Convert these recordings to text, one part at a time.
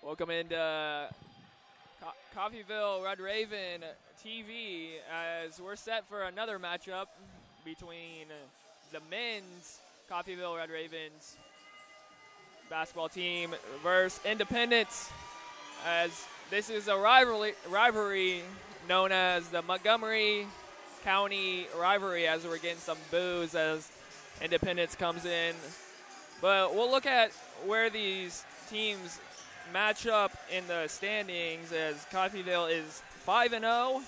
Welcome into Coffeyville Red Raven TV as we're set for another matchup between the men's Coffeyville Red Ravens basketball team versus Independence, as this is a rivalry known as the Montgomery County rivalry, as we're getting some boos as Independence comes in. But we'll look at where these teams match up in the standings, as Coffeyville is 5-0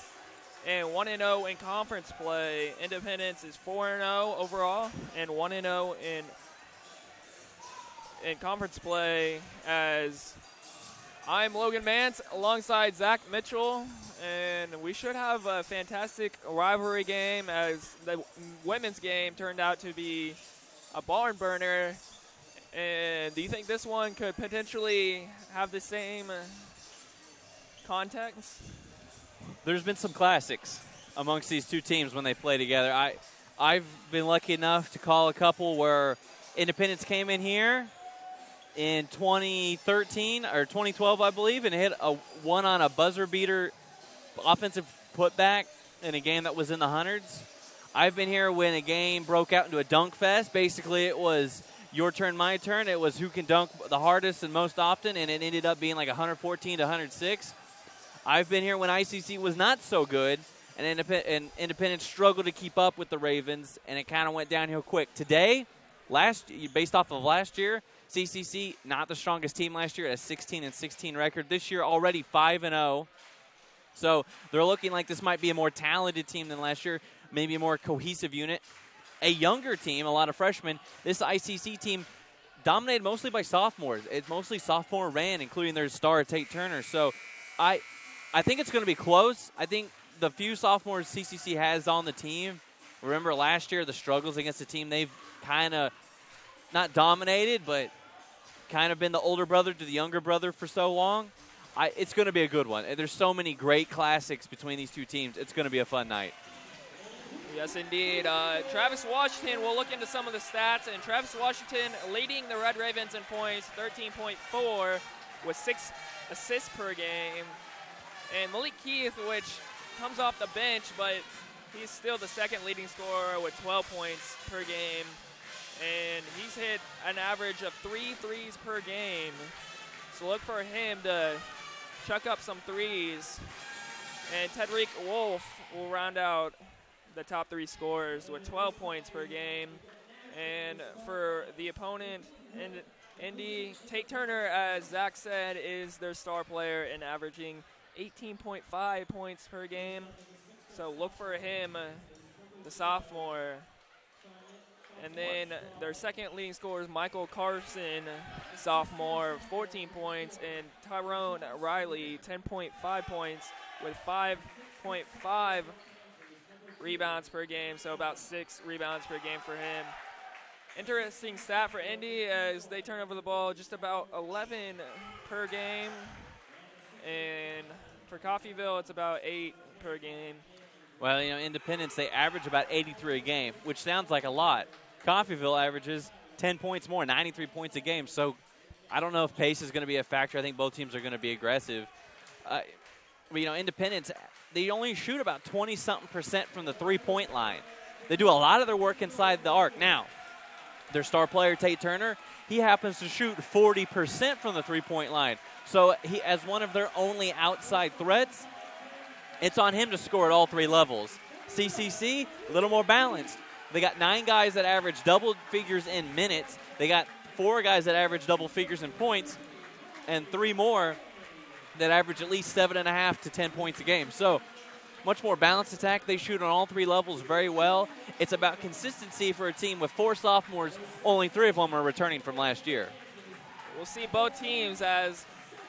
and 1-0 in conference play. Independence is 4-0 overall and 1-0 in conference play. As I'm Logan Mance alongside Zach Mitchell, and we should have a fantastic rivalry game, as the women's game turned out to be a barn burner. And do you think this one could potentially have the same context? There's been some classics amongst these two teams when they play together. I've been lucky enough to call a couple where Independence came in here in 2013 or 2012, I believe, and hit one on a buzzer beater offensive putback in a game that was in the hundreds. I've been here when a game broke out into a dunk fest. Basically, it was your turn, my turn. It was who can dunk the hardest and most often, and it ended up being like 114 to 106. I've been here when ICC was not so good, and Independence struggled to keep up with the Ravens, and it kind of went downhill quick. Today, based off of last year, CCC not the strongest team last year, at a 16-16 record. This year already 5-0. So they're looking like this might be a more talented team than last year, maybe a more cohesive unit. A younger team, a lot of freshmen. This ICC team dominated mostly by sophomores. It's mostly sophomore ran, including their star Tate Turner. So I think it's going to be close. I think the few sophomores CCC has on the team, remember last year the struggles against the team they've kind of not dominated, but kind of been the older brother to the younger brother for so long. It's going to be a good one. There's so many great classics between these two teams. It's going to be a fun night. Yes, indeed. Travis Washington, we'll look into some of the stats, and Travis Washington leading the Red Ravens in points, 13.4 with 6 assists per game. And Malik Keith, which comes off the bench, but he's still the second leading scorer with 12 points per game. And he's hit an average of 3 threes per game. So look for him to chuck up some threes. And Tedrick Wolf will round out the top 3 scorers with 12 points per game. And for the opponent, Indy, Tate Turner, as Zach said, is their star player and averaging 18.5 points per game. So look for him, the sophomore. And then their second leading scorer is Michael Carson, sophomore, 14 points, and Tyrone Riley, 10.5 points with 5.5 rebounds per game, so about 6 rebounds per game for him. Interesting stat for Indy, as they turn over the ball just about 11 per game, and for Coffeyville it's about 8 per game. Well, Independence, they average about 83 a game, which sounds like a lot. Coffeyville averages 10 points more, 93 points a game, so I don't know if pace is going to be a factor. I think both teams are going to be aggressive. But, Independence, they only shoot about 20-something% from the three-point line. They do a lot of their work inside the arc. Now, their star player, Tate Turner, he happens to shoot 40% from the three-point line. So he, as one of their only outside threats, it's on him to score at all 3 levels. CCC, a little more balanced. They got 9 guys that average double figures in minutes. They got 4 guys that average double figures in points, and 3 more that average at least 7.5 to 10 points a game. So much more balanced attack. They shoot on all 3 levels very well. It's about consistency for a team with 4 sophomores. Only 3 of them are returning from last year. We'll see both teams, as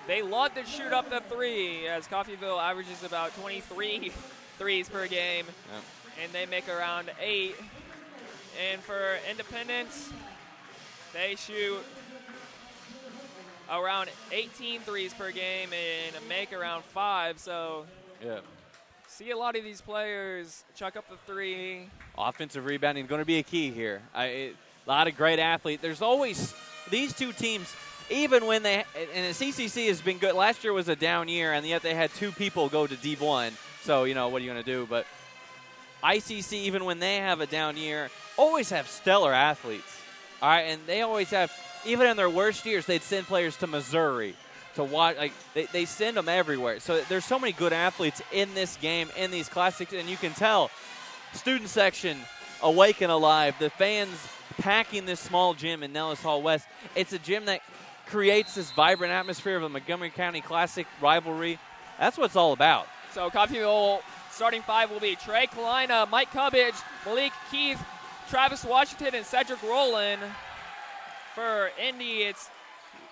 they love to shoot up the 3, as Coffeyville averages about 23 threes per game, and they make around 8. And for Independence, they shoot around 18 threes per game and make around 5. So see a lot of these players chuck up the 3. Offensive rebounding is going to be a key here. A lot of great athletes. There's always these two teams. even when they, and the CCC has been good. Last year was a down year, and yet they had 2 people go to D1. So, you know, what are you going to do? But ICC, even when they have a down year, always have stellar athletes. All right, and they always have, even in their worst years, they'd send players to Missouri to watch. Like, they send them everywhere. So there's so many good athletes in this game, in these classics, and you can tell student section awake and alive. The fans packing this small gym in Nellis Hall West. It's a gym that creates this vibrant atmosphere of a Montgomery County Classic rivalry. That's what it's all about. So Coffeyville starting 5 will be Trey Kalina, Mike Cubbage, Malik Keith, Travis Washington, and Cedric Rowland. For Indy, it's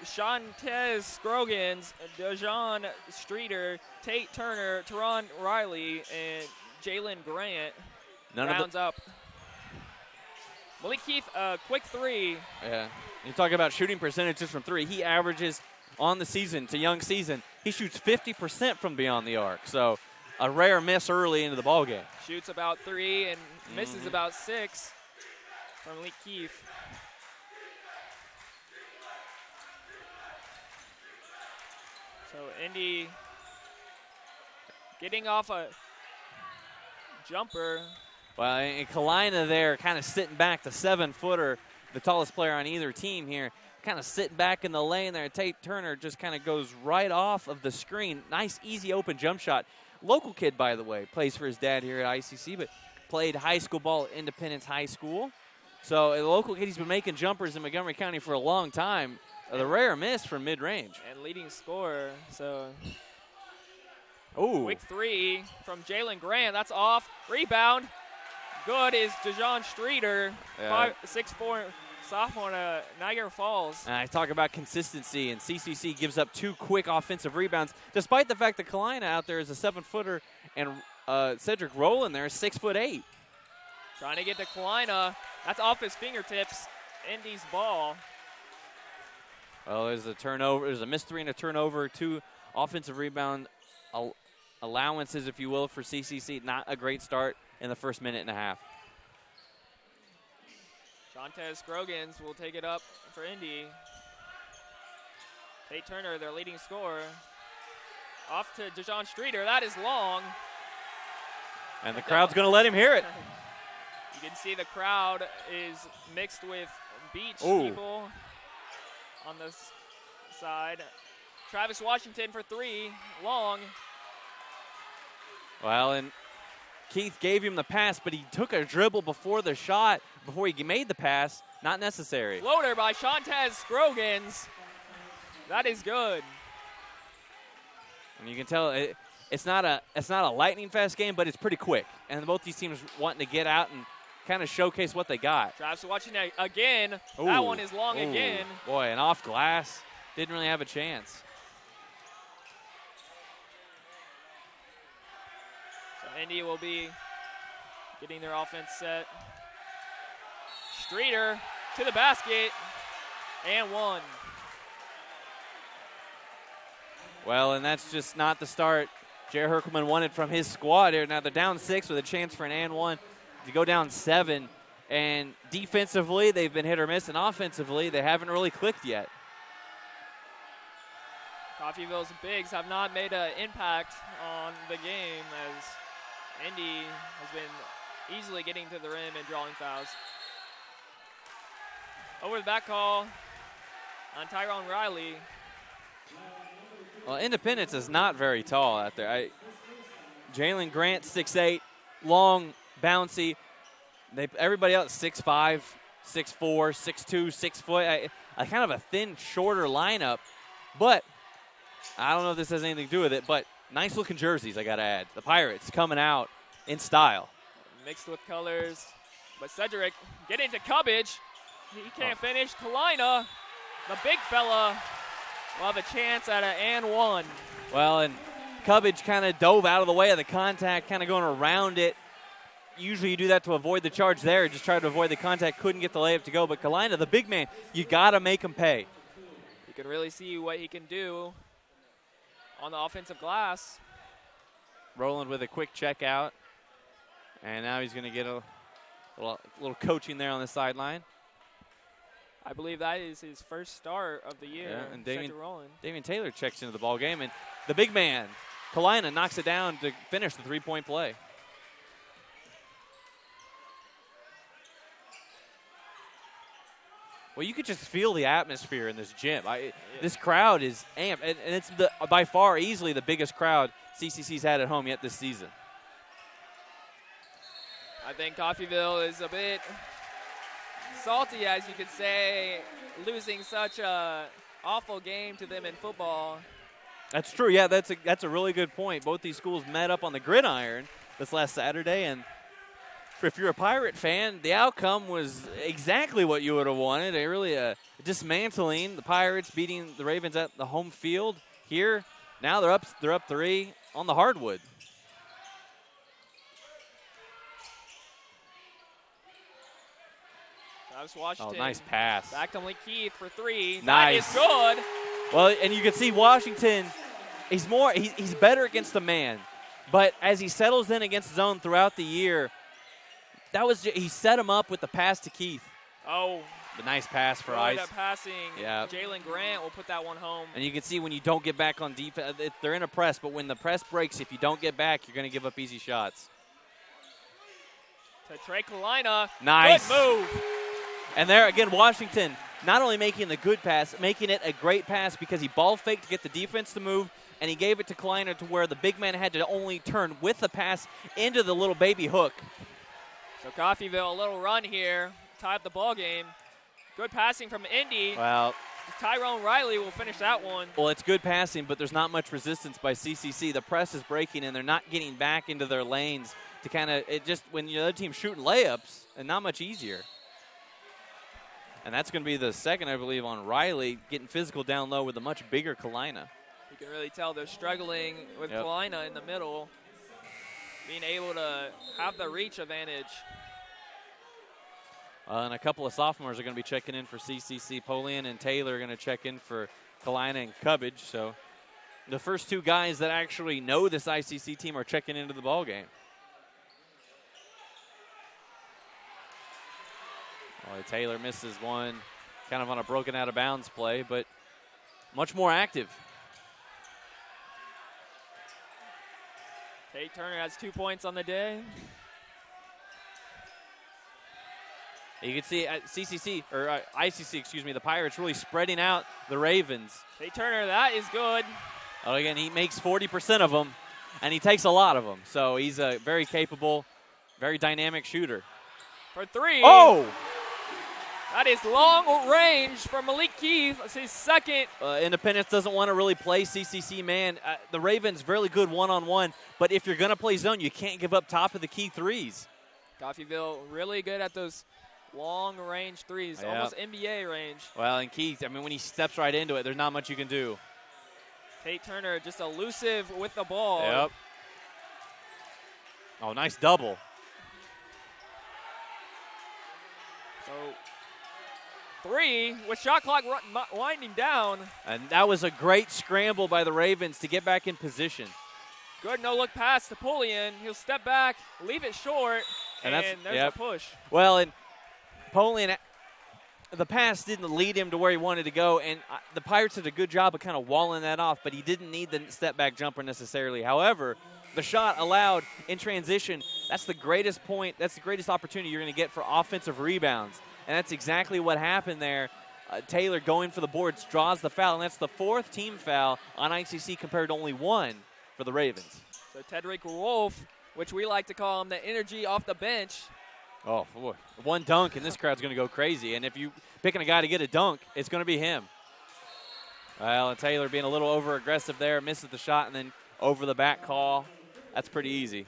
Shantez Scroggins, Dejan Streeter, Tate Turner, Teron Riley, and Jalen Grant. Rounds up. Malik Keith, quick 3. Yeah. You talk about shooting percentages from 3. He averages on the season, to young season, he shoots 50% from beyond the arc. So a rare miss early into the ballgame. Shoots about 3 and misses about 6 from Malik Keith. So Indy getting off a jumper. Well, and Kalina there kind of sitting back, the 7-footer, the tallest player on either team here, kind of sitting back in the lane there. Tate Turner just kind of goes right off of the screen. Nice, easy, open jump shot. Local kid, by the way, plays for his dad here at ICC, but played high school ball at Independence High School. So a local kid, he's been making jumpers in Montgomery County for a long time. The rare miss from mid-range. And leading scorer, so. Ooh. Quick 3 from Jalen Grant. That's off. Rebound. Good is Dejan Streeter, 6'4", sophomore to Niagara Falls. And I talk about consistency, and CCC gives up 2 quick offensive rebounds, despite the fact that Kalina out there is a 7-footer, and Cedric Rowland there is 6'8". Trying to get to Kalina. That's off his fingertips. Indy's ball. Well, there's a turnover. There's a missed 3 and a turnover. 2 offensive rebound allowances, if you will, for CCC. Not a great start in the first minute and a half. Shantez Scroggins will take it up for Indy. Tate Turner, their leading scorer. Off to Dejan Streeter. That is long. And the crowd's going to let him hear it. You can see the crowd is mixed with beach Ooh. people on this side. Travis Washington for 3, long. Well, and Keith gave him the pass, but he took a dribble before the shot, before he made the pass. Not necessary. Floater by Shantez Scroggins. That is good. And you can tell it's not a lightning fast game, but it's pretty quick. And both these teams wanting to get out and kind of showcase what they got. Travis Washington again. Ooh. That one is long Ooh. again. Boy, and off glass. Didn't really have a chance. So Indy will be getting their offense set. Streeter to the basket, and 1. Well, and that's just not the start Jared Herkelman wanted from his squad here. Now they're down 6 with a chance for an and 1 to go down 7. And defensively, they've been hit or miss, and offensively, they haven't really clicked yet. Coffeyville's bigs have not made an impact on the game as Indy has been easily getting to the rim and drawing fouls. Over the back call on Tyrone Riley. Well, Independence is not very tall out there. Jalen Grant, 6'8", long, bouncy. Everybody else 6'5", 6'4", 6'2", 6 foot. A kind of a thin, shorter lineup. But I don't know if this has anything to do with it, but nice looking jerseys, I got to add. The Pirates coming out in style. Mixed with colors. But Cedric getting to Cubbage. He can't finish. Kalina, the big fella, will have a chance at an and 1. Well, and Cubbage kind of dove out of the way of the contact, kind of going around it. Usually you do that to avoid the charge there. Just tried to avoid the contact, couldn't get the layup to go. But Kalina, the big man, you got to make him pay. You can really see what he can do on the offensive glass. Rowland with a quick check out. And now he's going to get a little coaching there on the sideline. I believe that is his first start of the year. Yeah, and Damian Taylor checks into the ball game, and the big man, Kalina, knocks it down to finish the three-point play. Well, you could just feel the atmosphere in this gym. This crowd is amped, and it's by far easily the biggest crowd CCC's had at home yet this season. I think Coffeyville is a bit salty, as you could say, losing such a awful game to them in football. That's true. Yeah, that's a really good point. Both these schools met up on the gridiron this last Saturday, and if you're a Pirate fan, the outcome was exactly what you would have wanted. A dismantling the Pirates, beating the Ravens at the home field. Here, now they're up 3 on the hardwood. Travis Washington. Oh, nice pass. Back to Malik Keith for 3. Nice. That is good. Well, and you can see Washington, he's better against the man. But as he settles in against zone throughout the year, he set him up with the pass to Keith. Oh. The nice pass for Ice. Ice. Passing. Yeah. Jalen Grant will put that one home. And you can see when you don't get back on defense, they're in a press, but when the press breaks, if you don't get back, you're going to give up easy shots. To Trey Kalina. Nice. Good move. And there again, Washington not only making the good pass, making it a great pass because he ball faked to get the defense to move, and he gave it to Kalina to where the big man had to only turn with the pass into the little baby hook. So Coffeyville, a little run here, tied the ball game. Good passing from Indy. Well, Tyrone Riley will finish that one. Well, it's good passing, but there's not much resistance by CCC. The press is breaking, and they're not getting back into their lanes to when the other team's shooting layups, and not much easier. And that's going to be the second, I believe, on Riley, getting physical down low with a much bigger Kalina. You can really tell they're struggling with Kalina in the middle, being able to have the reach advantage. And a couple of sophomores are going to be checking in for CCC. Polian and Taylor are going to check in for Kalina and Cubbage. So the first two guys that actually know this ICC team are checking into the ball game. Well, Taylor misses one, kind of on a broken out of bounds play, but much more active. Tate Turner has 2 points on the day. You can see at ICC, the Pirates really spreading out the Ravens. Tate Turner, that is good. Oh, again, he makes 40% of them, and he takes a lot of them. So he's a very capable, very dynamic shooter. For 3. Oh! That is long range for Malik Keith. It's his second. Independence doesn't want to really play CCC man. The Ravens really good one-on-one, but if you're going to play zone, you can't give up top of the key threes. Coffeyville really good at those long-range threes, almost NBA range. Well, and Keith, when he steps right into it, there's not much you can do. Tate Turner just elusive with the ball. Yep. Oh, nice double. So 3 with shot clock winding down. And that was a great scramble by the Ravens to get back in position. Good no-look pass to Polian. He'll step back, leave it short, and there's a push. Well, and Polian, the pass didn't lead him to where he wanted to go, and the Pirates did a good job of kind of walling that off, but he didn't need the step-back jumper necessarily. However, the shot allowed in transition, that's the greatest point, that's the greatest opportunity you're going to get for offensive rebounds. And that's exactly what happened there. Taylor going for the boards, draws the foul, and that's the 4th team foul on ICC compared to only 1 for the Ravens. So Tedrick Wolf, which we like to call him the energy off the bench. Oh, boy. One dunk, and this crowd's going to go crazy. And if you're picking a guy to get a dunk, it's going to be him. Well, and Taylor being a little over-aggressive there, misses the shot, and then over the back call. That's pretty easy.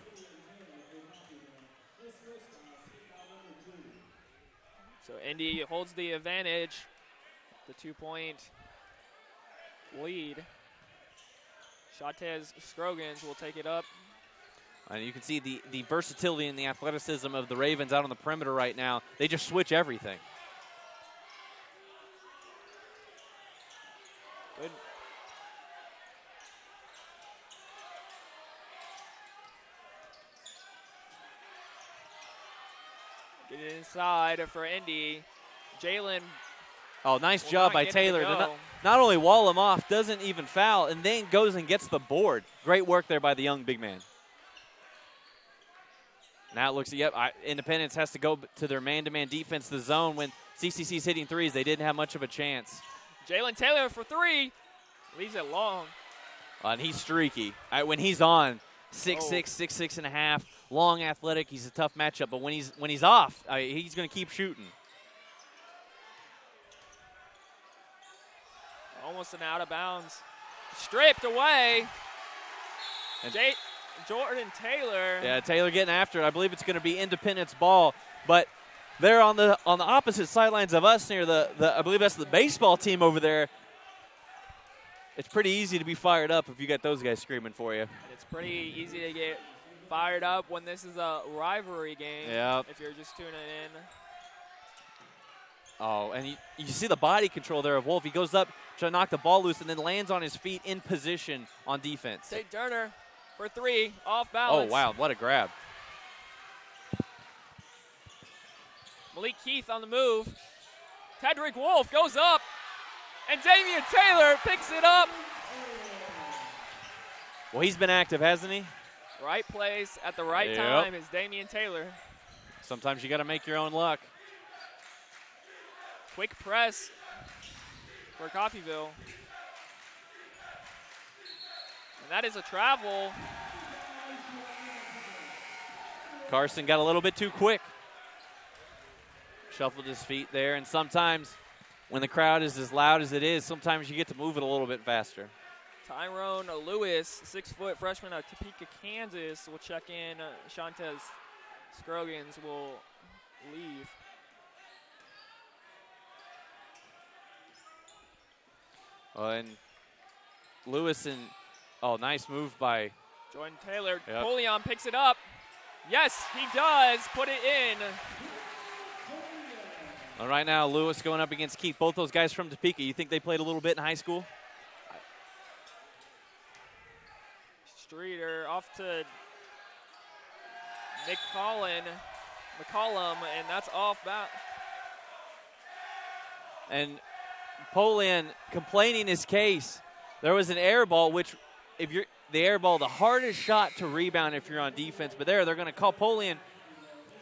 So Indy holds the advantage, the 2-point lead. Shatez Scroggins will take it up. And you can see the versatility and the athleticism of the Ravens out on the perimeter right now. They just switch everything. Good. Get it inside for Indy. Jalen Oh, nice job by Taylor to not only wall him off, doesn't even foul, and then goes and gets the board. Great work there by the young big man. Now it looks, Independence has to go to their man-to-man defense, the zone. When CCC's hitting threes, they didn't have much of a chance. Jalen Taylor for three. Leaves it long. And he's streaky. When he's on, 6'6", 6'6.5", long, athletic. He's a tough matchup. But when he's off, he's going to keep shooting. Almost an out of bounds. Stripped away. Jordan Taylor. Yeah, Taylor getting after it. I believe it's going to be Independence ball. But they're on the opposite sidelines of us near I believe that's the baseball team over there. It's pretty easy to be fired up if you got those guys screaming for you. It's pretty easy to get fired up when this is a rivalry game. Yeah. If you're just tuning in. Oh, and you see the body control there of Wolf. He goes up to knock the ball loose and then lands on his feet in position on defense. Tate Turner for three, off balance. Oh, wow, what a grab. Malik Keith on the move. Tedrick Wolf goes up, and Damian Taylor picks it up. Well, he's been active, hasn't he? Right place at the right time is Damian Taylor. Sometimes you got to make your own luck. Quick press for Coffeyville. And that is a travel. Carson got a little bit too quick. Shuffled his feet there, and sometimes when the crowd is as loud as it is, sometimes you get to move it a little bit faster. Tyrone Lewis, 6-foot freshman out of Topeka, Kansas, will check in. Shantez Scroggins will leave. And Lewis nice move by Jordan Taylor. Yep. Polion picks it up. Yes, he does put it in. Well, right now, Lewis going up against Keith. Both those guys from Topeka. You think they played a little bit in high school? Streeter off to McCollum, and that's off back. And Polian complaining his case. There was an air ball, which if you're the air ball, the hardest shot to rebound if you're on defense. But they're going to call Polian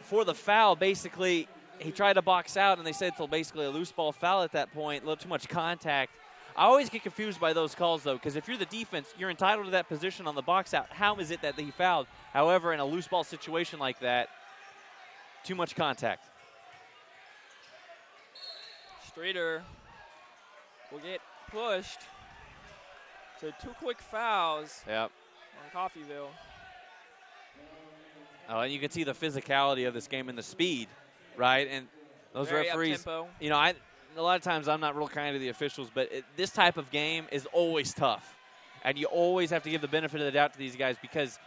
for the foul. Basically, he tried to box out, and they said it's basically a loose ball foul at that point. A little too much contact. I always get confused by those calls, though, because if you're the defense, you're entitled to that position on the box out. How is it that he fouled? However, in a loose ball situation like that, too much contact. Streeter will get pushed to two quick fouls on Coffeyville. Oh, and you can see the physicality of this game and the speed, right? And those referees, you know, a lot of times I'm not real kind to the officials, but this type of game is always tough. And you always have to give the benefit of the doubt to these guys because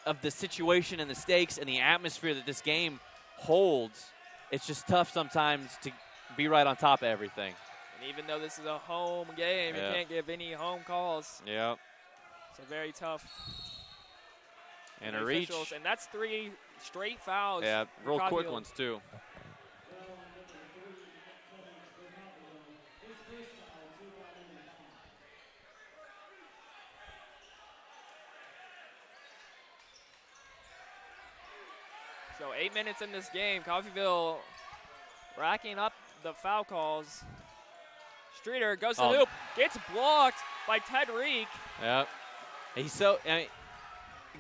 of the situation and the stakes and the atmosphere that this game holds. It's just tough sometimes to be right on top of everything. And even though this is a home game, you can't give any home calls. Yeah. So very tough. And a reach. And that's 3 straight fouls. Yeah, real quick ones, too. So 8 minutes in this game, Coffeyville racking up the foul calls. Streeter goes to the hoop, gets blocked by Ted Reek. Yep. He's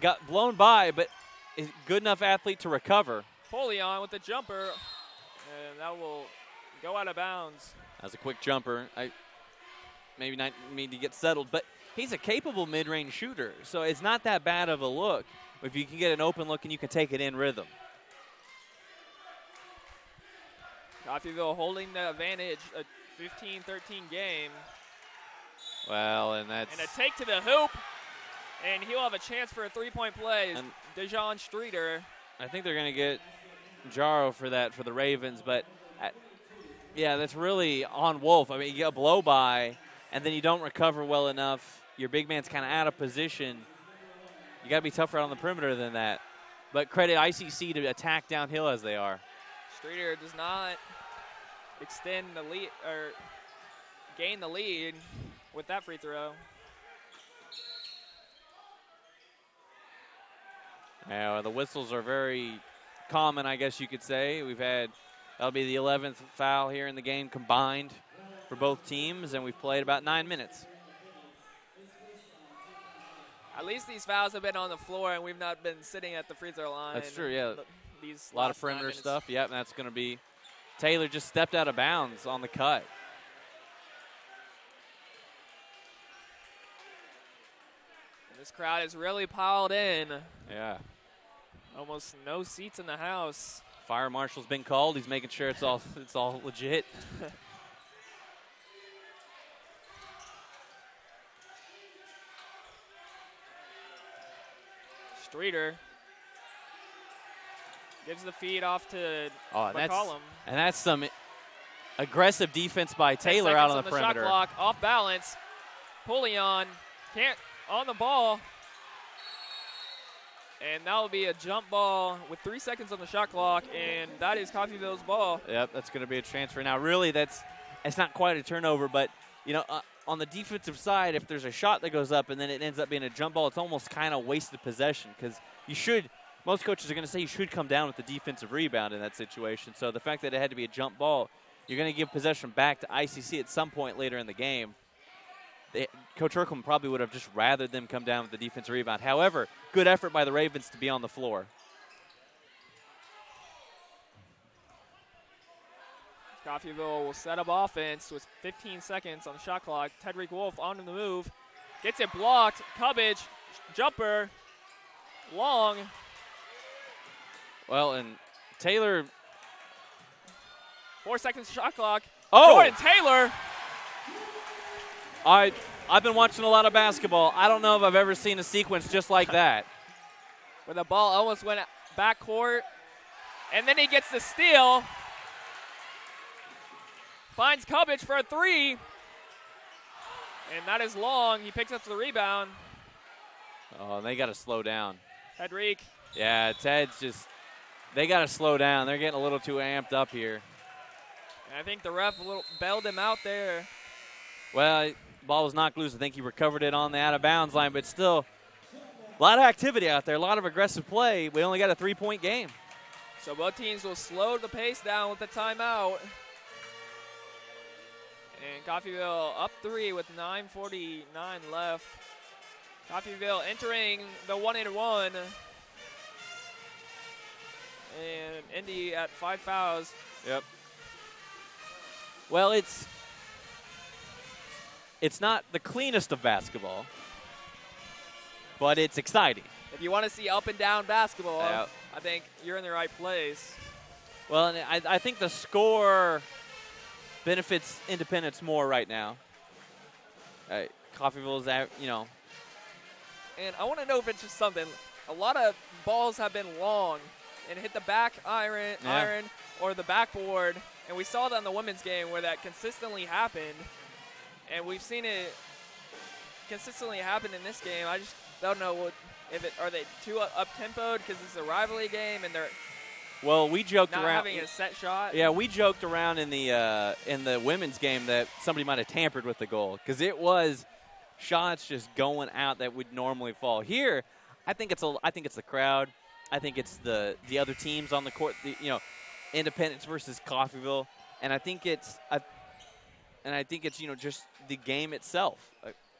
got blown by, but is a good enough athlete to recover. Polion with the jumper, and that will go out of bounds. That's a quick jumper. I maybe not need to get settled, but he's a capable mid-range shooter, so it's not that bad of a look if you can get an open look and you can take it in rhythm. Coffeyville holding the advantage, a 15-13 game. Well, and a take to the hoop, and he'll have a chance for a three-point play. Dejon Streeter. I think they're going to get Jaro for that for the Ravens, but yeah, that's really on Wolf. I mean, you get a blow by, and then you don't recover well enough. Your big man's kind of out of position. You got to be tougher on the perimeter than that. But credit ICC to attack downhill as they are. Streeter does not extend the lead or gain the lead with that free throw. Now, the whistles are very common, I guess you could say. That'll be the 11th foul here in the game combined for both teams, and we've played about 9 minutes. At least these fouls have been on the floor, and we've not been sitting at the free throw line. That's true, yeah. These a lot of perimeter stuff. Yep, and that's going to be Taylor just stepped out of bounds on the cut. And this crowd is really piled in. Yeah. Almost no seats in the house. Fire marshal's been called. He's making sure it's all legit. Streeter gives the feed off to McCollum. And that's some aggressive defense by Taylor out on the perimeter. Shot clock, off balance. Pullion can't on the ball. And that will be a jump ball with 3 seconds on the shot clock, and that is Coffeyville's ball. Yep, that's going to be a transfer. Now, really, it's not quite a turnover, but, on the defensive side, if there's a shot that goes up and then it ends up being a jump ball, it's almost kind of wasted possession because most coaches are going to say you should come down with the defensive rebound in that situation. So the fact that it had to be a jump ball, you're going to give possession back to ICC at some point later in the game. Coach Urkelman probably would have just rather them come down with the defensive rebound. However, good effort by the Ravens to be on the floor. Coffeyville will set up offense with 15 seconds on the shot clock. Tedrick Wolf on the move. Gets it blocked. Cubbage, jumper, long. Well, and Taylor. 4 seconds shot clock. Oh! Jordan Taylor. I've been watching a lot of basketball. I don't know if I've ever seen a sequence just like that. Where the ball almost went backcourt. And then he gets the steal. Finds Cubbage for a three. And that is long. He picks up the rebound. Oh, they got to slow down. Tedrick. Yeah, they got to slow down. They're getting a little too amped up here. And I think the ref bailed him out there. Well, ball was knocked loose. I think he recovered it on the out-of-bounds line, but still a lot of activity out there, a lot of aggressive play. We only got a 3-point game. So both teams will slow the pace down with the timeout. And Coffeyville up 3 with 9:49 left. Coffeyville entering the 1-and-1. And Indy at 5 fouls. Yep. Well, it's not the cleanest of basketball, but it's exciting. If you want to see up and down basketball, yep. I think you're in the right place. Well, and I think the score benefits Independence more right now. Coffeyville's out, And I want to know if it's just something. A lot of balls have been long and hit the back iron or the backboard. And we saw that in the women's game where that consistently happened. And we've seen it consistently happen in this game. I just don't know are they too up-tempoed because it's a rivalry game and they're we joked not around having a set shot. Yeah, we joked around in the women's game that somebody might have tampered with the goal because it was shots just going out that would normally fall. Here, I think it's the crowd. I think it's the other teams on the court. Independence versus Coffeyville, and I think it's just the game itself.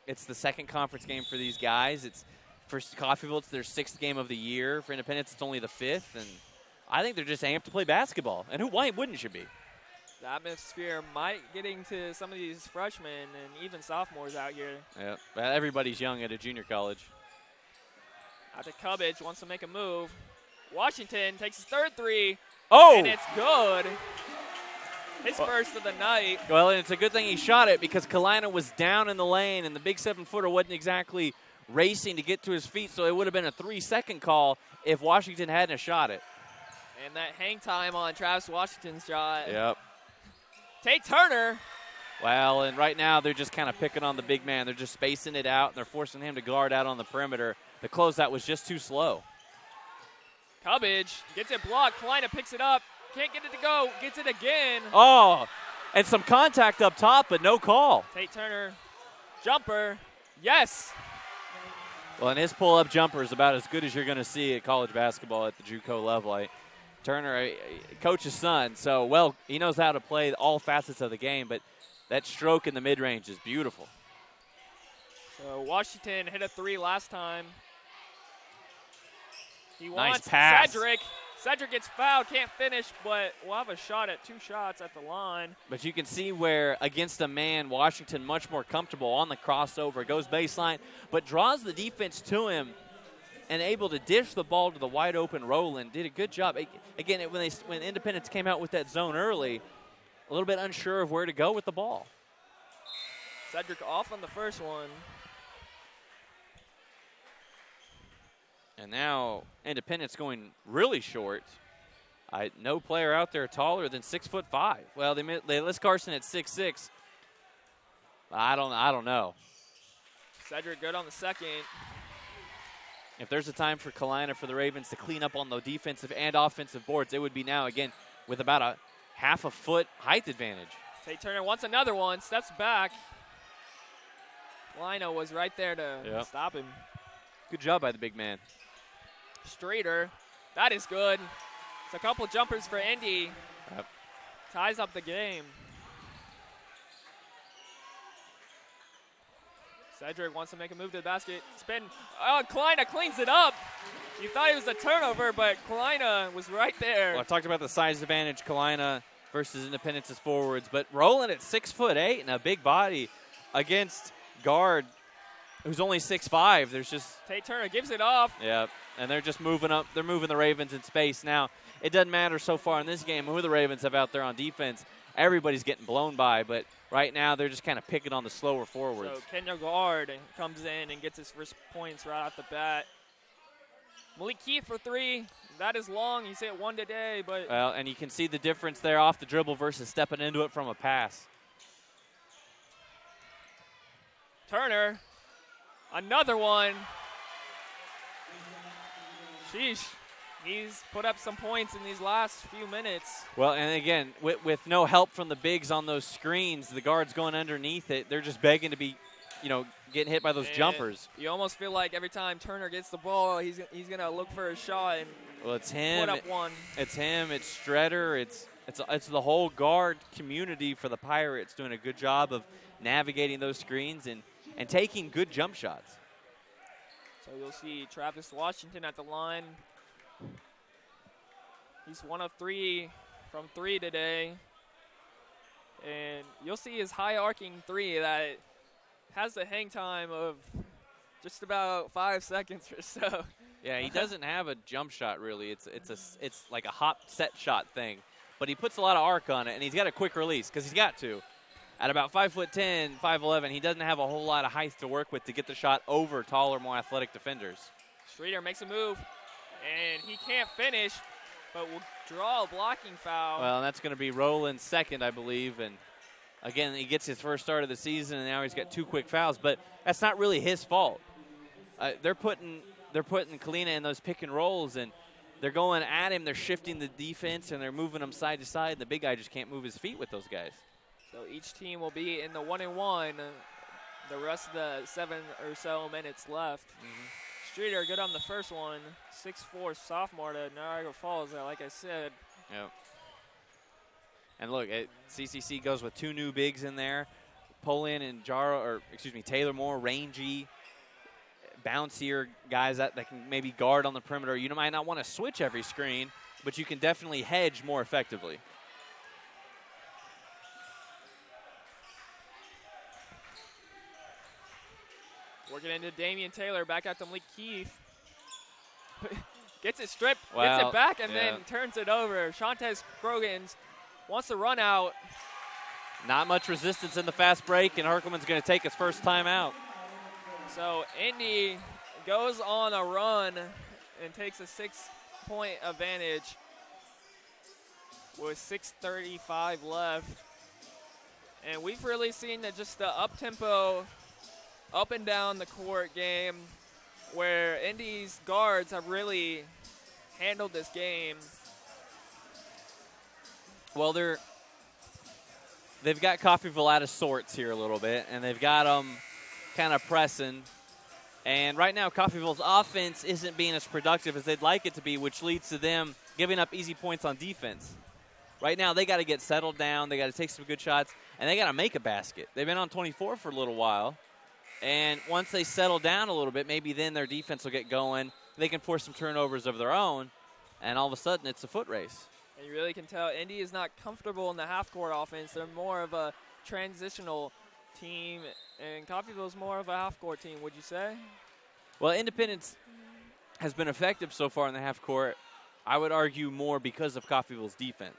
It's the second conference game for these guys. It's for Coffeyville, it's their 6th game of the year. For Independence, it's only the 5th, and I think they're just amped to play basketball. And why wouldn't you be? The atmosphere might getting to some of these freshmen and even sophomores out here. Yeah, everybody's young at a junior college. Out to Cubbage, wants to make a move. Washington takes his 3rd three. Oh! And it's good. His first of the night. Well, and it's a good thing he shot it because Kalina was down in the lane, and the big 7-footer wasn't exactly racing to get to his feet, so it would have been a 3-second call if Washington hadn't shot it. And that hang time on Travis Washington's shot. Yep. Tate Turner. Well, and right now they're just kind of picking on the big man. They're just spacing it out, and they're forcing him to guard out on the perimeter. The closeout was just too slow. Cubbage gets it blocked. Kalina picks it up. Can't get it to go. Gets it again. Oh, And some contact up top, but no call. Tate Turner, jumper, yes. Well, and his pull-up jumper is about as good as you're going to see at college basketball at the JUCO level. Turner, coach's son, so, well, he knows how to play all facets of the game, but that stroke in the mid-range is beautiful. So Washington hit a 3 last time. He Nice wants pass. Cedric. Cedric gets fouled, can't finish, but we'll have a shot at 2 shots at the line. But you can see where, against a man, Washington much more comfortable on the crossover, goes baseline, but draws the defense to him and able to dish the ball to the wide-open Rowland. Did a good job. Again, when Independence came out with that zone early, a little bit unsure of where to go with the ball. Cedric off on the first one. And now Independence going really short. No player out there taller than 6'5". Well, they list Carson at 6'6". I don't know. Cedric good on the second. If there's a time for Kalina for the Ravens to clean up on the defensive and offensive boards, it would be now, again, with about a half a foot height advantage. Tate Turner wants another one, steps back. Lino was right there to stop him. Good job by the big man. Streeter, that is good. It's a couple jumpers for Indy. Yep. Ties up the game. Cedric wants to make a move to the basket. Spin. Oh, Kleina cleans it up. You thought it was a turnover, but Kleina was right there. Well, I talked about the size advantage, Kalina versus Independence's forwards, but Rowland at 6'8" and a big body against guard who's only 6'5". There's just Tate Turner gives it off. Yeah, and they're just moving up. They're moving the Ravens in space now. It doesn't matter so far in this game who the Ravens have out there on defense. Everybody's getting blown by, but right now they're just kind of picking on the slower forwards. So Kenya Guard comes in and gets his first points right off the bat. Malik Keith for 3. That is long. He's hit 1 today, but well, and you can see the difference there off the dribble versus stepping into it from a pass. Turner, another one. Sheesh. He's put up some points in these last few minutes. Well, and again, with no help from the bigs on those screens, the guards going underneath it, they're just begging to be, getting hit by those jumpers. You almost feel like every time Turner gets the ball, he's going to look for a shot and it's him. Put up one. It's him. It's Stretter. It's the whole guard community for the Pirates doing a good job of navigating those screens and taking good jump shots. So you'll see Travis Washington at the line. He's 1 of 3 from 3 today. And you'll see his high arcing 3 that has a hang time of just about 5 seconds or so. Yeah, he doesn't have a jump shot really. It's like a hop set shot thing. But he puts a lot of arc on it, and he's got a quick release because he's got to. At about 5'10", 5'11", he doesn't have a whole lot of height to work with to get the shot over taller, more athletic defenders. Streeter makes a move, and he can't finish, but will draw a blocking foul. Well, and that's going to be Rowland's second, I believe. And, again, he gets his first start of the season, and now he's got 2 quick fouls. But that's not really his fault. They're putting Kalina in those pick and rolls, and they're going at him. They're shifting the defense, and they're moving him side to side. The big guy just can't move his feet with those guys. So each team will be in the 1-and-1 the rest of the 7 or so minutes left. Streeter good on the first one. 6'4" sophomore to Niagara Falls, like I said. Yep. And look, CCC goes with 2 new bigs in there. Polin and Taylor Moore, rangy, bouncier guys that can maybe guard on the perimeter. You might not want to switch every screen, but you can definitely hedge more effectively. Working into Damian Taylor, back out to Malik Keith. Gets it stripped, Wow. gets it back, and then turns it over. Shantez Crogans wants to run out. Not much resistance in the fast break, and Herkelman's going to take his first time out. So Indy goes on a run and takes a 6-point advantage with 6:35 left. And we've really seen that just the up-tempo, up and down the court game where Indy's guards have really handled this game. Well, they're they've got Coffeyville out of sorts here a little bit, and they've got them kind of pressing. And right now, Coffeyville's offense isn't being as productive as they'd like it to be, which leads to them giving up easy points on defense. Right now, they got to get settled down. They got to take some good shots, and they got to make a basket. They've been on 24 for a little while, and once they settle down a little bit, maybe then their defense will get going. They can force some turnovers of their own, and all of a sudden, it's a foot race. And you really can tell Indy is not comfortable in the half-court offense. They're more of a transitional team, and Coffeyville's more of a half-court team, would you say? Well, Independence has been effective so far in the half-court. I would argue more because of Coffeyville's defense.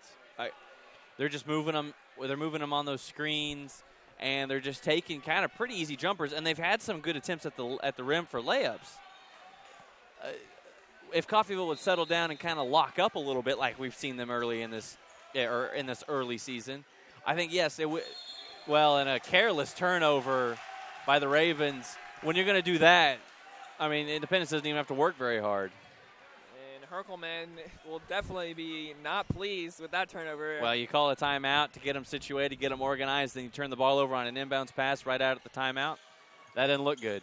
They're just moving them. They're moving them on those screens, and they're just taking kind of pretty easy jumpers. And they've had some good attempts at the rim for layups. If Coffeyville would settle down and kind of lock up a little bit, like we've seen them early in this early season, I think yes, it would. Well, in a careless turnover by the Ravens, when you're going to do that, I mean, Independence doesn't even have to work very hard. And Herkelman will definitely be not pleased with that turnover. Well, you call a timeout to get them situated, get them organized, then you turn the ball over on an inbounds pass right out at the timeout. That didn't look good.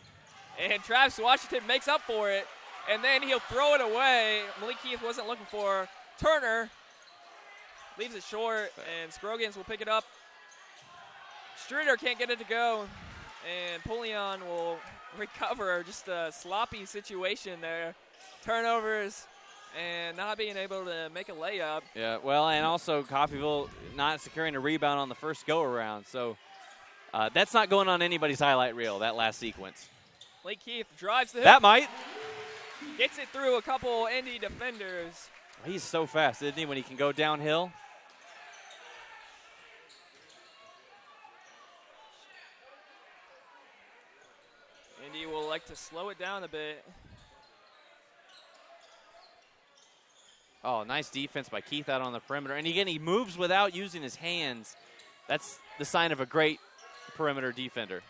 And Travis Washington makes up for it, and then he'll throw it away. Malik Keith wasn't looking for Turner. Leaves it short, and Scroggins will pick it up. Streeter can't get it to go, and Pullion will recover. Just a sloppy situation there. Turnovers and not being able to make a layup. Yeah, well, and also Coffeyville not securing a rebound on the first go-around. So that's not going on anybody's highlight reel, that last sequence. Malik Keith drives the hoop. That might. Gets it through a couple Indy defenders. He's so fast, isn't he, when he can go downhill? Indy will like to slow it down a bit. Oh, nice defense by Keith out on the perimeter. And again, he moves without using his hands. That's the sign of a great perimeter defender.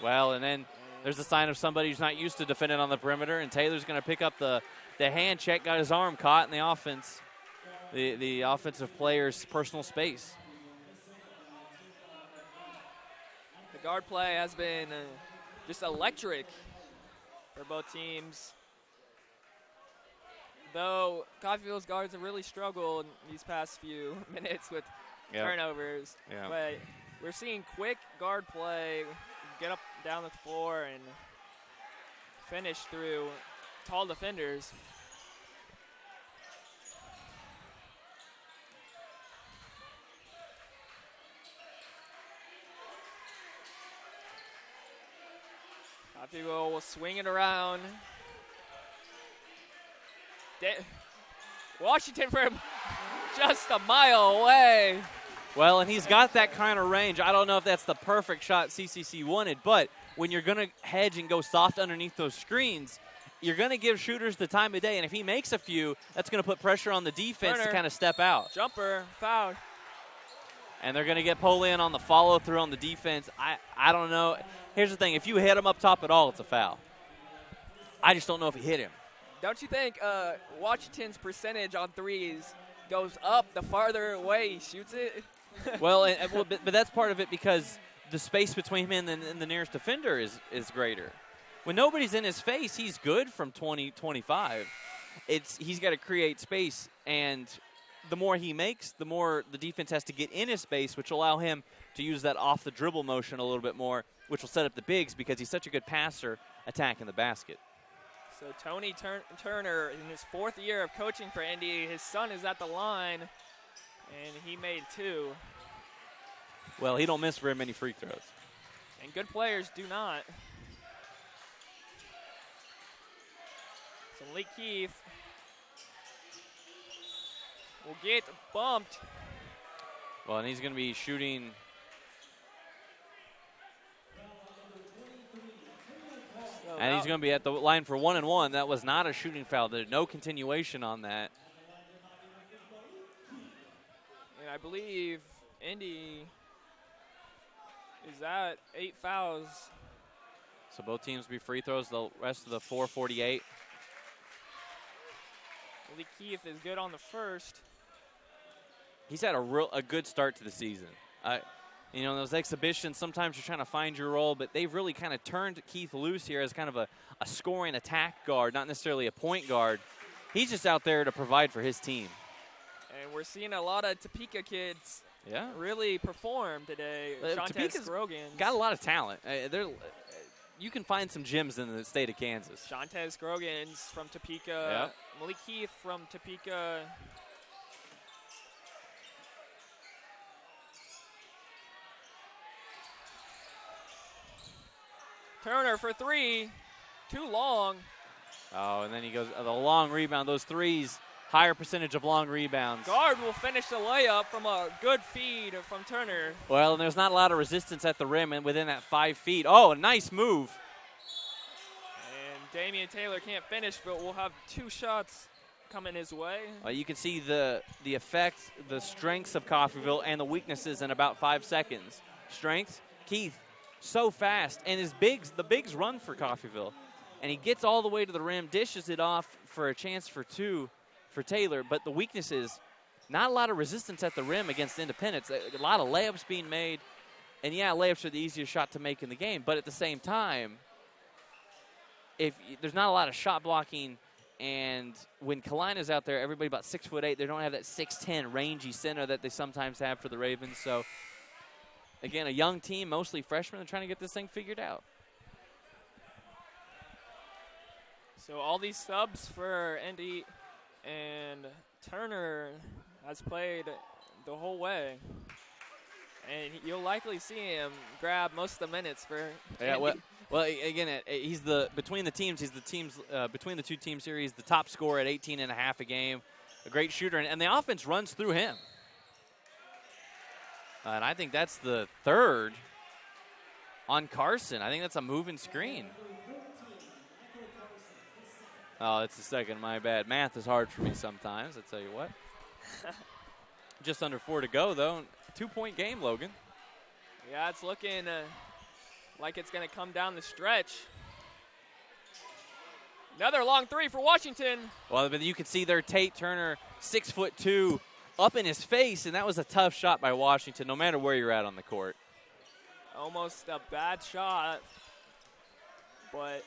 Well, and then there's a sign of somebody who's not used to defending on the perimeter, and Taylor's going to pick up the hand check, got his arm caught in the offense, the offensive player's personal space. The guard play has been just electric for both teams. Though Coffeyville's guards have really struggled these past few minutes with turnovers. Yeah. But we're seeing quick guard play, get up down the floor and finish through tall defenders. Coffeyville will swing it around. Washington from just a mile away. Well, and he's got that kind of range. I don't know if that's the perfect shot CCC wanted, but when you're going to hedge and go soft underneath those screens, you're going to give shooters the time of day. And if he makes a few, that's going to put pressure on the defense to kind of step out. Jumper, foul. And they're going to get Polian on the follow-through on the defense. I don't know. Here's the thing. If you hit him up top at all, it's a foul. I just don't know if he hit him. Don't you think Washington's percentage on threes goes up the farther away he shoots it? Well, but that's part of it because the space between him and the nearest defender is greater. When nobody's in his face, he's good from 20, 25. He's got to create space, and the more he makes, the more the defense has to get in his space, which will allow him to use that off-the-dribble motion a little bit more, which will set up the bigs because he's such a good passer attacking the basket. So Tony Turner, in his fourth year of coaching for Indy, his son is at the line, and he made 2. Well, he don't miss very many free throws. And good players do not. So Malik Keith will get bumped. Well, and he's going to be shooting. And he's going to be at the line for 1 and 1. That was not a shooting foul. There's no continuation on that. And I believe Indy is at 8 fouls. So both teams be free throws the rest of the 4:48. Malik Keith is good on the first. He's had a good start to the season. You know, in those exhibitions, sometimes you're trying to find your role, but they've really kind of turned Keith loose here as kind of a scoring attack guard, not necessarily a point guard. He's just out there to provide for his team. And we're seeing a lot of Topeka kids really perform today. Topeka's Scroggins got a lot of talent. You can find some gyms in the state of Kansas. Shantez Scroggins from Topeka. Malik Keith from Topeka. Turner for three. Too long. Oh, and then he goes the long rebound. Those threes, higher percentage of long rebounds. Guard will finish the layup from a good feed from Turner. Well, and there's not a lot of resistance at the rim and within that 5 feet. Oh, a nice move. And Damian Taylor can't finish, but we'll have 2 shots coming his way. You can see the effect, the strengths of Coffeyville and the weaknesses in about 5 seconds. Strengths, Keith, so fast, and the bigs run for Coffeyville. And he gets all the way to the rim, dishes it off for a chance for 2 for Taylor. But the weakness is not a lot of resistance at the rim against Independence. A lot of layups being made. And, yeah, layups are the easiest shot to make in the game. But at the same time, if there's not a lot of shot blocking, and when Kalina's out there, everybody about 6'8", they don't have that 6'10" rangy center that they sometimes have for the Ravens. So, again, a young team, mostly freshmen, are trying to get this thing figured out. So all these subs for Indy, and Turner has played the whole way. And you'll likely see him grab most of the minutes for Indy. Well, again, he's between the two teams here, he's the top scorer at 18.5 a game, a great shooter, and the offense runs through him. And I think that's the third on Carson. I think that's a moving screen. Oh, it's the second. My bad. Math is hard for me sometimes, I tell you what. Just under 4 to go, though. 2-point game, Logan. Yeah, it's looking like it's going to come down the stretch. Another long three for Washington. Well, but you can see there Tate Turner, 6'2", up in his face, and that was a tough shot by Washington, no matter where you're at on the court. Almost a bad shot, but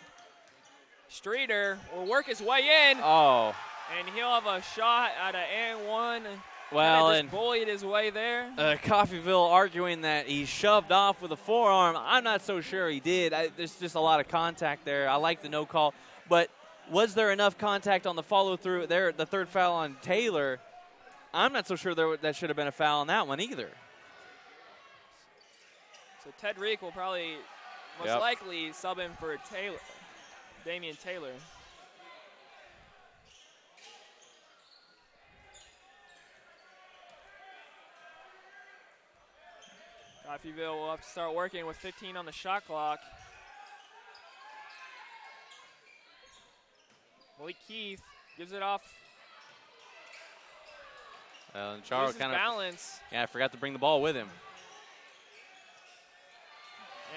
Streeter will work his way in. Oh. And he'll have a shot at an and one. Well, and bullied his way there. Coffeyville arguing that he shoved off with a forearm. I'm not so sure he did. There's just a lot of contact there. I like the no call. But was there enough contact on the follow-through there, the third foul on Taylor? I'm not so sure that should have been a foul on that one either. So Ted Reek will probably most likely sub in for Damian Taylor. Coffeyville will have to start working with 15 on the shot clock. Malik Keith gives it off. And Charo kind of balance. Yeah, I forgot to bring the ball with him.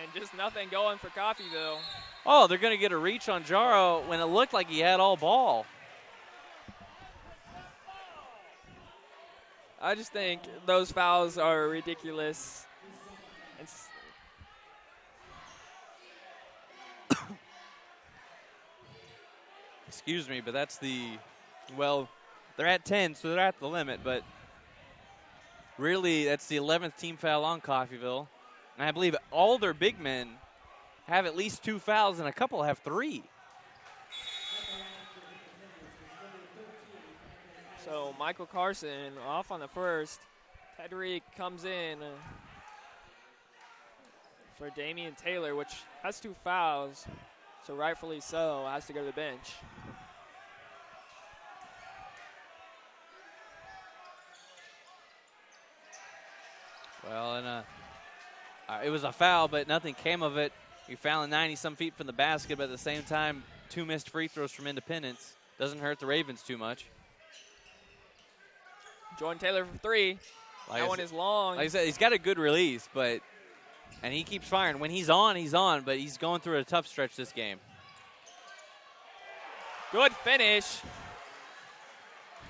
And just nothing going for Coffeyville. Oh, they're going to get a reach on Jaro when it looked like he had all ball. I just think those fouls are ridiculous. Excuse me, but that's they're at 10, so they're at the limit, but really that's the 11th team foul on Coffeyville. And I believe all their big men have at least 2 fouls, and a couple have 3. So Michael Carson off on the first. Tedrick comes in for Damian Taylor, which has 2 fouls. So rightfully so, has to go to the bench. Well, and it was a foul, but nothing came of it. You're fouling 90-some feet from the basket, but at the same time, 2 missed free throws from Independence. Doesn't hurt the Ravens too much. Jordan Taylor for 3. That one is long. Like I said, he's got a good release, and he keeps firing. When he's on, but he's going through a tough stretch this game. Good finish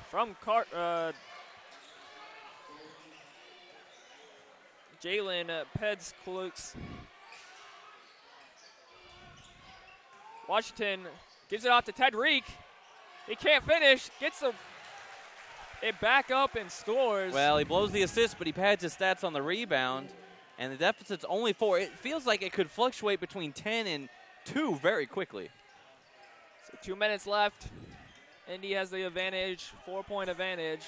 from Jalen Peds-Klux. Washington gives it off to Ted Reek. He can't finish, gets it back up and scores. Well, he blows the assist, but he pads his stats on the rebound, and the deficit's only 4. It feels like it could fluctuate between 10 and 2 very quickly. So 2 minutes left. Indy has the advantage, 4-point advantage.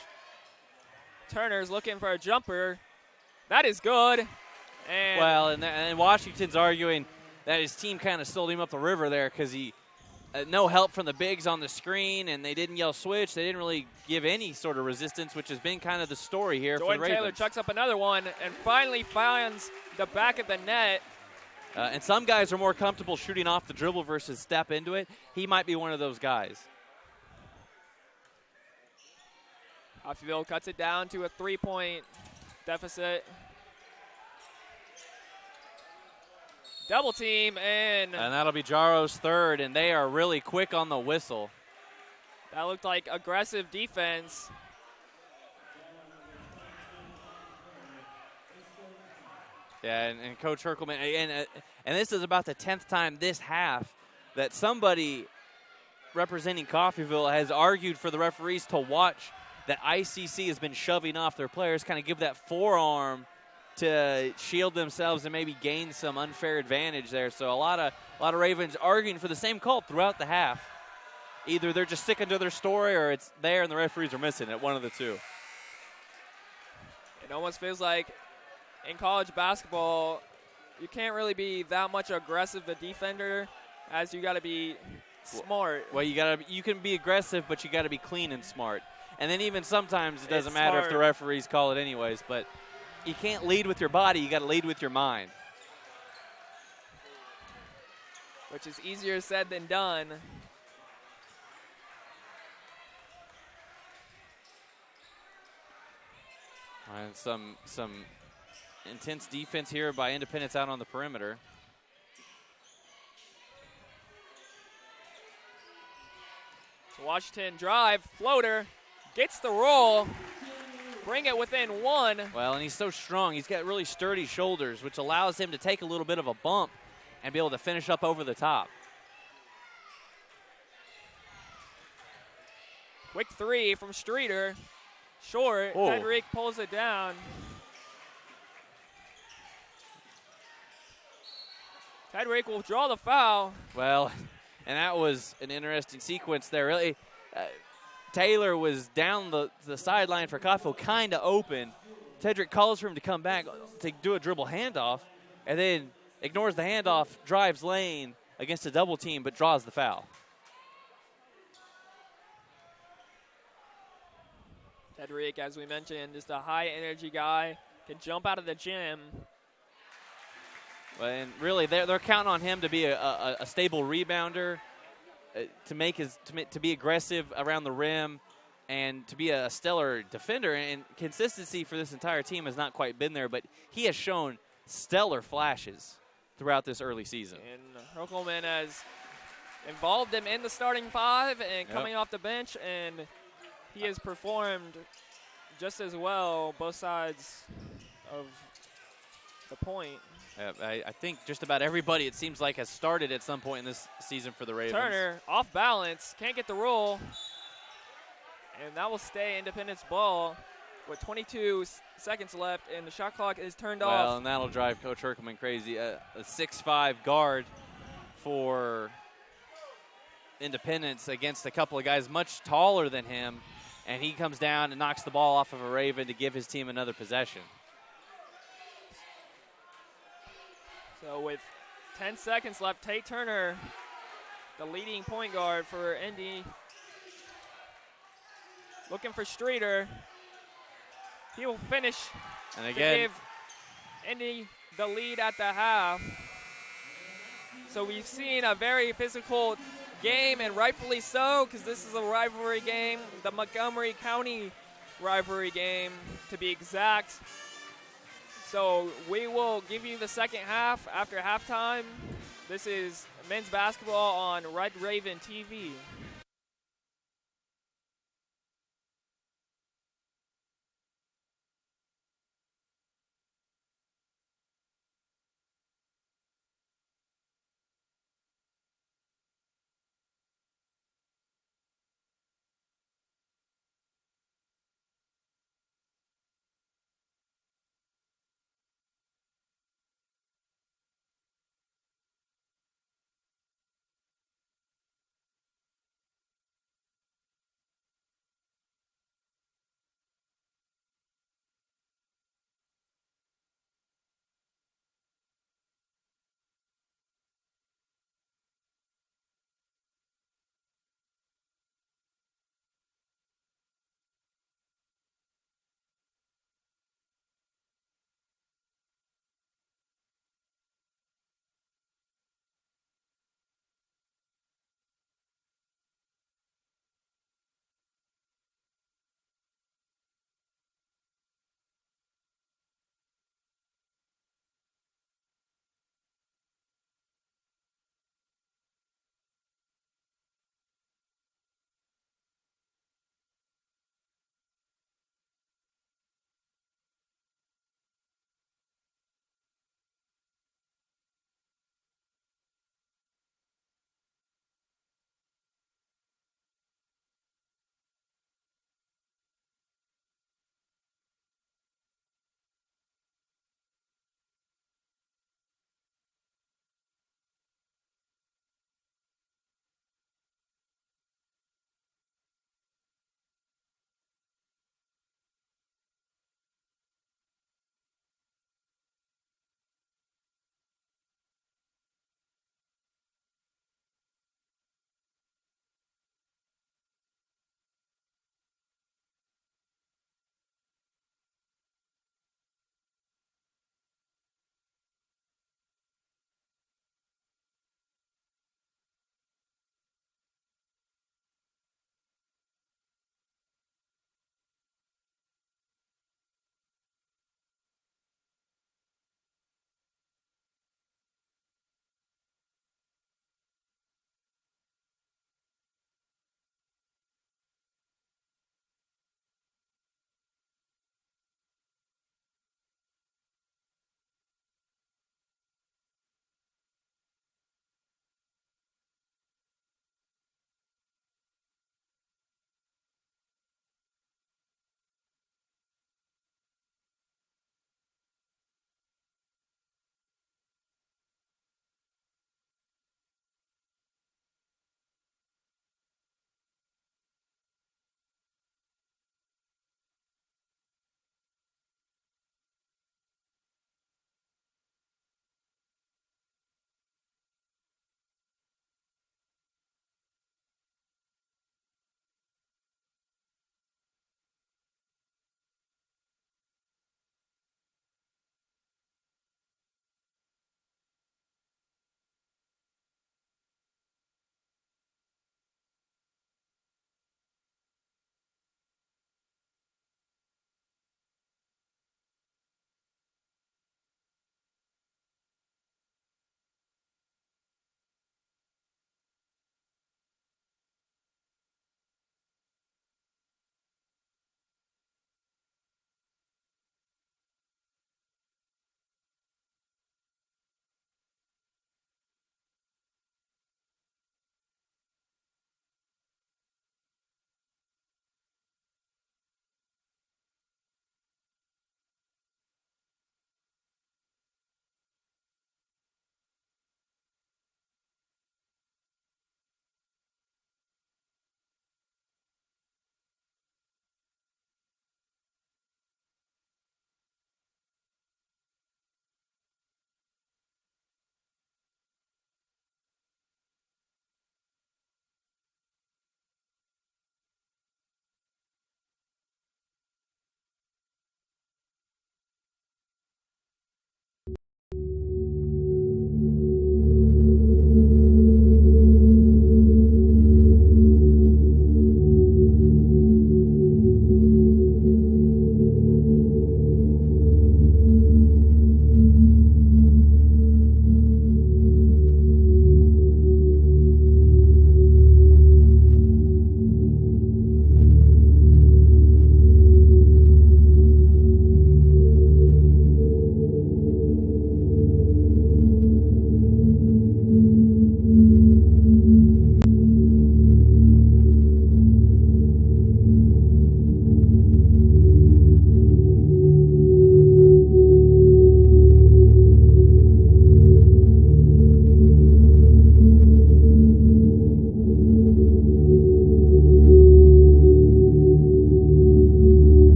Turner's looking for a jumper. That is good. And well, and Washington's arguing that his team kind of sold him up the river there because he no help from the bigs on the screen, and they didn't yell switch. They didn't really give any sort of resistance, which has been kind of the story here for the Ravens. Jordan Taylor chucks up another one and finally finds the back of the net. And some guys are more comfortable shooting off the dribble versus step into it. He might be one of those guys. Coffeyville cuts it down to a 3-point deficit. Double team, and that'll be Jaro's third, and they are really quick on the whistle. That looked like aggressive defense. Yeah, and Coach Herkelman, and this is about the 10th time this half that somebody representing Coffeyville has argued for the referees to watch that ICC has been shoving off their players, kind of give that forearm to shield themselves and maybe gain some unfair advantage there. So a lot of Ravens arguing for the same call throughout the half. Either they're just sticking to their story or it's there and the referees are missing it, one of the two. It almost feels like in college basketball, you can't really be that much aggressive a defender as you got to be smart. Well, you can be aggressive, but you got to be clean and smart. And then even sometimes it doesn't It's matter smart. if the referees call it anyways, but you can't lead with your body, you got to lead with your mind. Which is easier said than done. And some intense defense here by Independence out on the perimeter. So Washington drive, floater, gets the roll, bring it within one. Well, and he's so strong. He's got really sturdy shoulders, which allows him to take a little bit of a bump and be able to finish up over the top. Quick three from Streeter. Short. Oh. Frederick pulls it down. Frederick will draw the foul. Well, and that was an interesting sequence there. Really, Taylor was down the sideline for Coffeyville, kind of open. Tedrick calls for him to come back to do a dribble handoff, and then ignores the handoff, drives lane against a double team, but draws the foul. Frederick, as we mentioned, just a high-energy guy, can jump out of the gym. Well, and really, they're counting on him to be a stable rebounder, to be aggressive around the rim, and to be a stellar defender. And consistency for this entire team has not quite been there, but he has shown stellar flashes throughout this early season. And Herkelman has involved him in the starting five and coming off the bench, and he has performed just as well both sides of the point. I think just about everybody, it seems like, has started at some point in this season for the Ravens. Turner off balance, can't get the roll, and that will stay Independence ball with 22 seconds left, and the shot clock is turned off. Well, and that'll drive Coach Herkelman crazy. A 6'5" guard for Independence against a couple of guys much taller than him, and he comes down and knocks the ball off of a Raven to give his team another possession. So with 10 seconds left, Tate Turner, the leading point guard for Indy, looking for Streeter. He will finish And again, to give Indy the lead at the half. So we've seen a very physical game, and rightfully so, because this is a rivalry game, the Montgomery County rivalry game, to be exact. So we will give you the second half after halftime. This is men's basketball on Red Raven TV.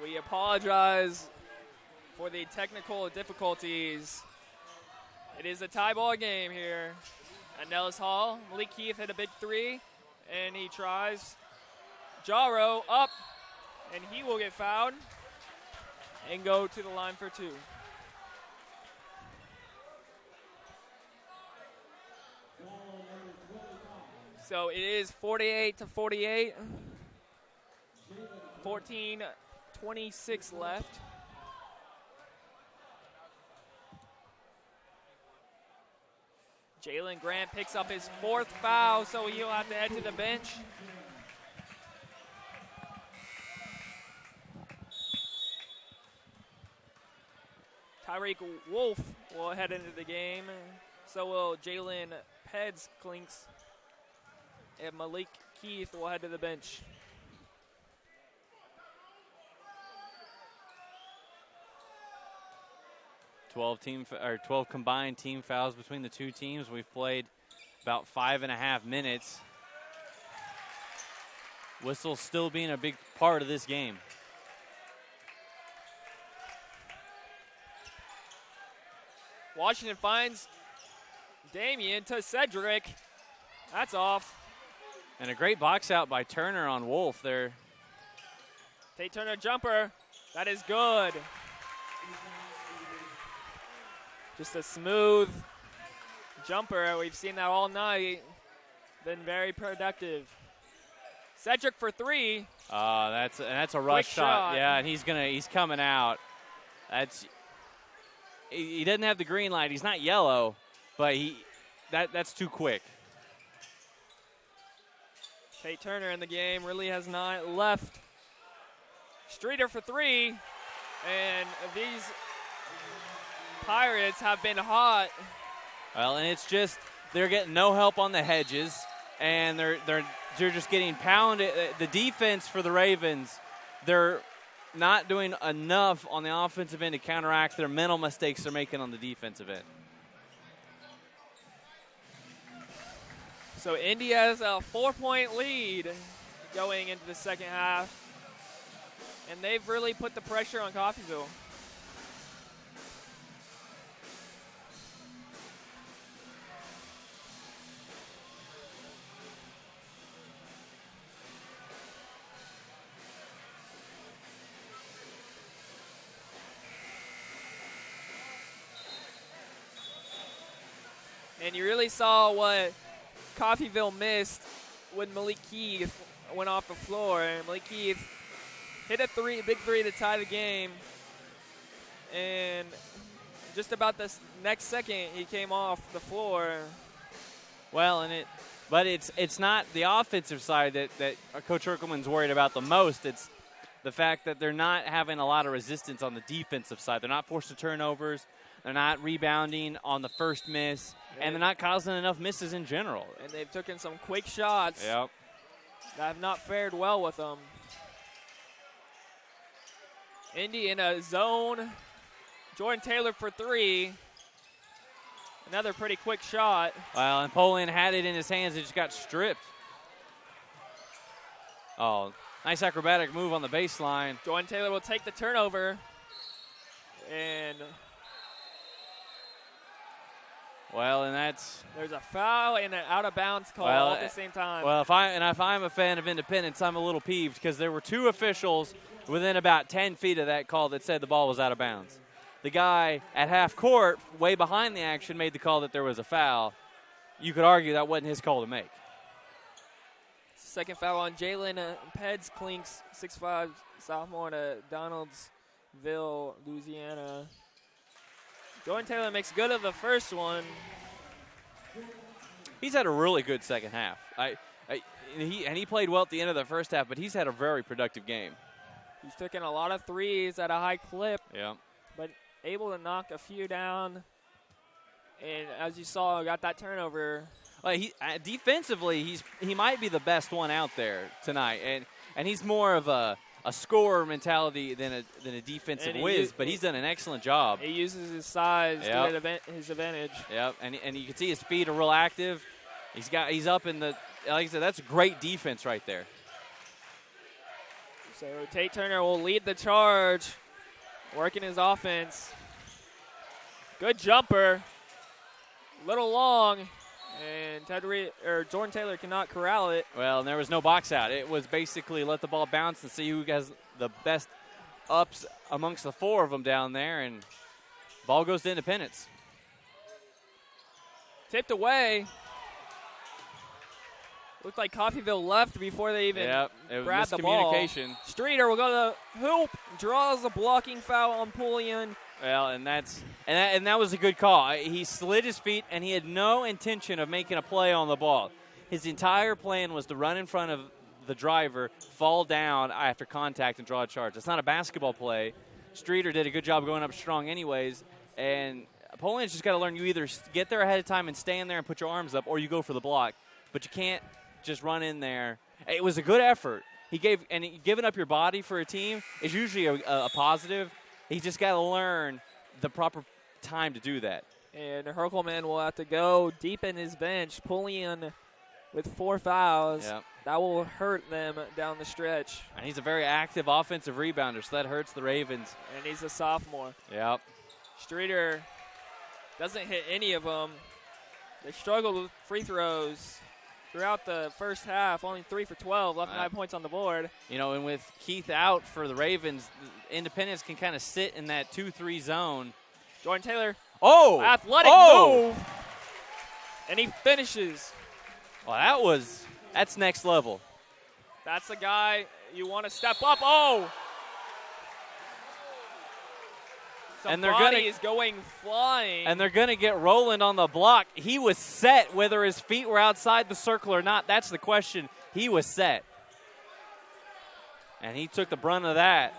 We apologize for the technical difficulties. It is a tie ball game here at Nellis Hall. Malik Keith hit a big three, and he tries. Jaro up, and he will get fouled and go to the line for two. So it is 48-48. 14:26 left. Jalen Grant picks up his fourth foul, so he'll have to head to the bench. Tyreek Wolf will head into the game. So will Jalen Peds Clinks. And Malik Keith will head to the bench. Twelve combined team fouls between the two teams. We've played about 5.5 minutes. Whistle still being a big part of this game. Washington finds Damian to Cedric. That's off. And a great box out by Turner on Wolf there. Tate Turner jumper. That is good. Just a smooth jumper. We've seen that all night. Been very productive. Cedric for three. That's a rush shot. Yeah, and he's coming out. He doesn't have the green light. He's not yellow, but that's too quick. Tate Turner in the game really has not left. Streeter for three, and these Pirates have been hot. Well, and it's just they're getting no help on the hedges, and they're just getting pounded. The defense for the Ravens, they're not doing enough on the offensive end to counteract their mental mistakes they're making on the defensive end. So Indy has a 4-point lead going into the second half, and they've really put the pressure on Coffeyville. And you really saw what Coffeyville missed when Malik Keith went off the floor. And Malik Keith hit a big three to tie the game. And just about the next second, he came off the floor. Well, but it's not the offensive side that Coach Erkelman's worried about the most. It's the fact that they're not having a lot of resistance on the defensive side. They're not forced to turnovers. They're not rebounding on the first miss, and they're not causing enough misses in general. And they've taken some quick shots that have not fared well with them. Indy in a zone. Jordan Taylor for three. Another pretty quick shot. Well, and Poland had it in his hands. It just got stripped. Oh, nice acrobatic move on the baseline. Jordan Taylor will take the turnover. And there's a foul and an out-of-bounds call at the same time. Well, if I'm a fan of Independence, I'm a little peeved because there were two officials within about 10 feet of that call that said the ball was out of bounds. The guy at half court, way behind the action, made the call that there was a foul. You could argue that wasn't his call to make. Second foul on Jalen Peds Clinks, 6'5", sophomore to Donaldsville, Louisiana. Jordan Taylor makes good of the first one. He's had a really good second half. He played well at the end of the first half, but he's had a very productive game. He's taken a lot of threes at a high clip. Yeah. But able to knock a few down. And as you saw, got that turnover. Well, defensively, he might be the best one out there tonight, and he's more of a scorer mentality than a defensive whiz, but he's done an excellent job. He uses his size to his advantage. Yep, and you can see his feet are real active. He's up in the, like I said, that's great defense right there. So Tate Turner will lead the charge, working his offense. Good jumper. Little long, and Jordan Taylor cannot corral it. Well, and there was no box out. It was basically let the ball bounce and see who has the best ups amongst the four of them down there, and ball goes to Independence. Tipped away. Looked like Coffeyville left before they even grabbed the ball. Miscommunication. Streeter will go to the hoop, draws a blocking foul on Pullian. Well, and that was a good call. He slid his feet, and he had no intention of making a play on the ball. His entire plan was to run in front of the driver, fall down after contact, and draw a charge. It's not a basketball play. Streeter did a good job going up strong anyways, and Pullian's just got to learn you either get there ahead of time and stand there and put your arms up, or you go for the block. But you can't just run in there. It was a good effort. Giving up your body for a team is usually a positive. He just got to learn the proper time to do that. And Herkelman will have to go deep in his bench. Pullian with 4 fouls. Yep. That will hurt them down the stretch. And he's a very active offensive rebounder, so that hurts the Ravens. And he's a sophomore. Yep. Streeter doesn't hit any of them. They struggled with free throws throughout the first half, only 3 for 12, left 9 points on the board. You know, and with Keith out for the Ravens, Independence can kind of sit in that 2-3 zone. Jordan Taylor. Oh! Athletic move. And he finishes. Well, that's next level. That's the guy you want to step up. Oh! Somebody is going flying. And they're going to get Roland on the block. He was set, whether his feet were outside the circle or not. That's the question. He was set. And he took the brunt of that.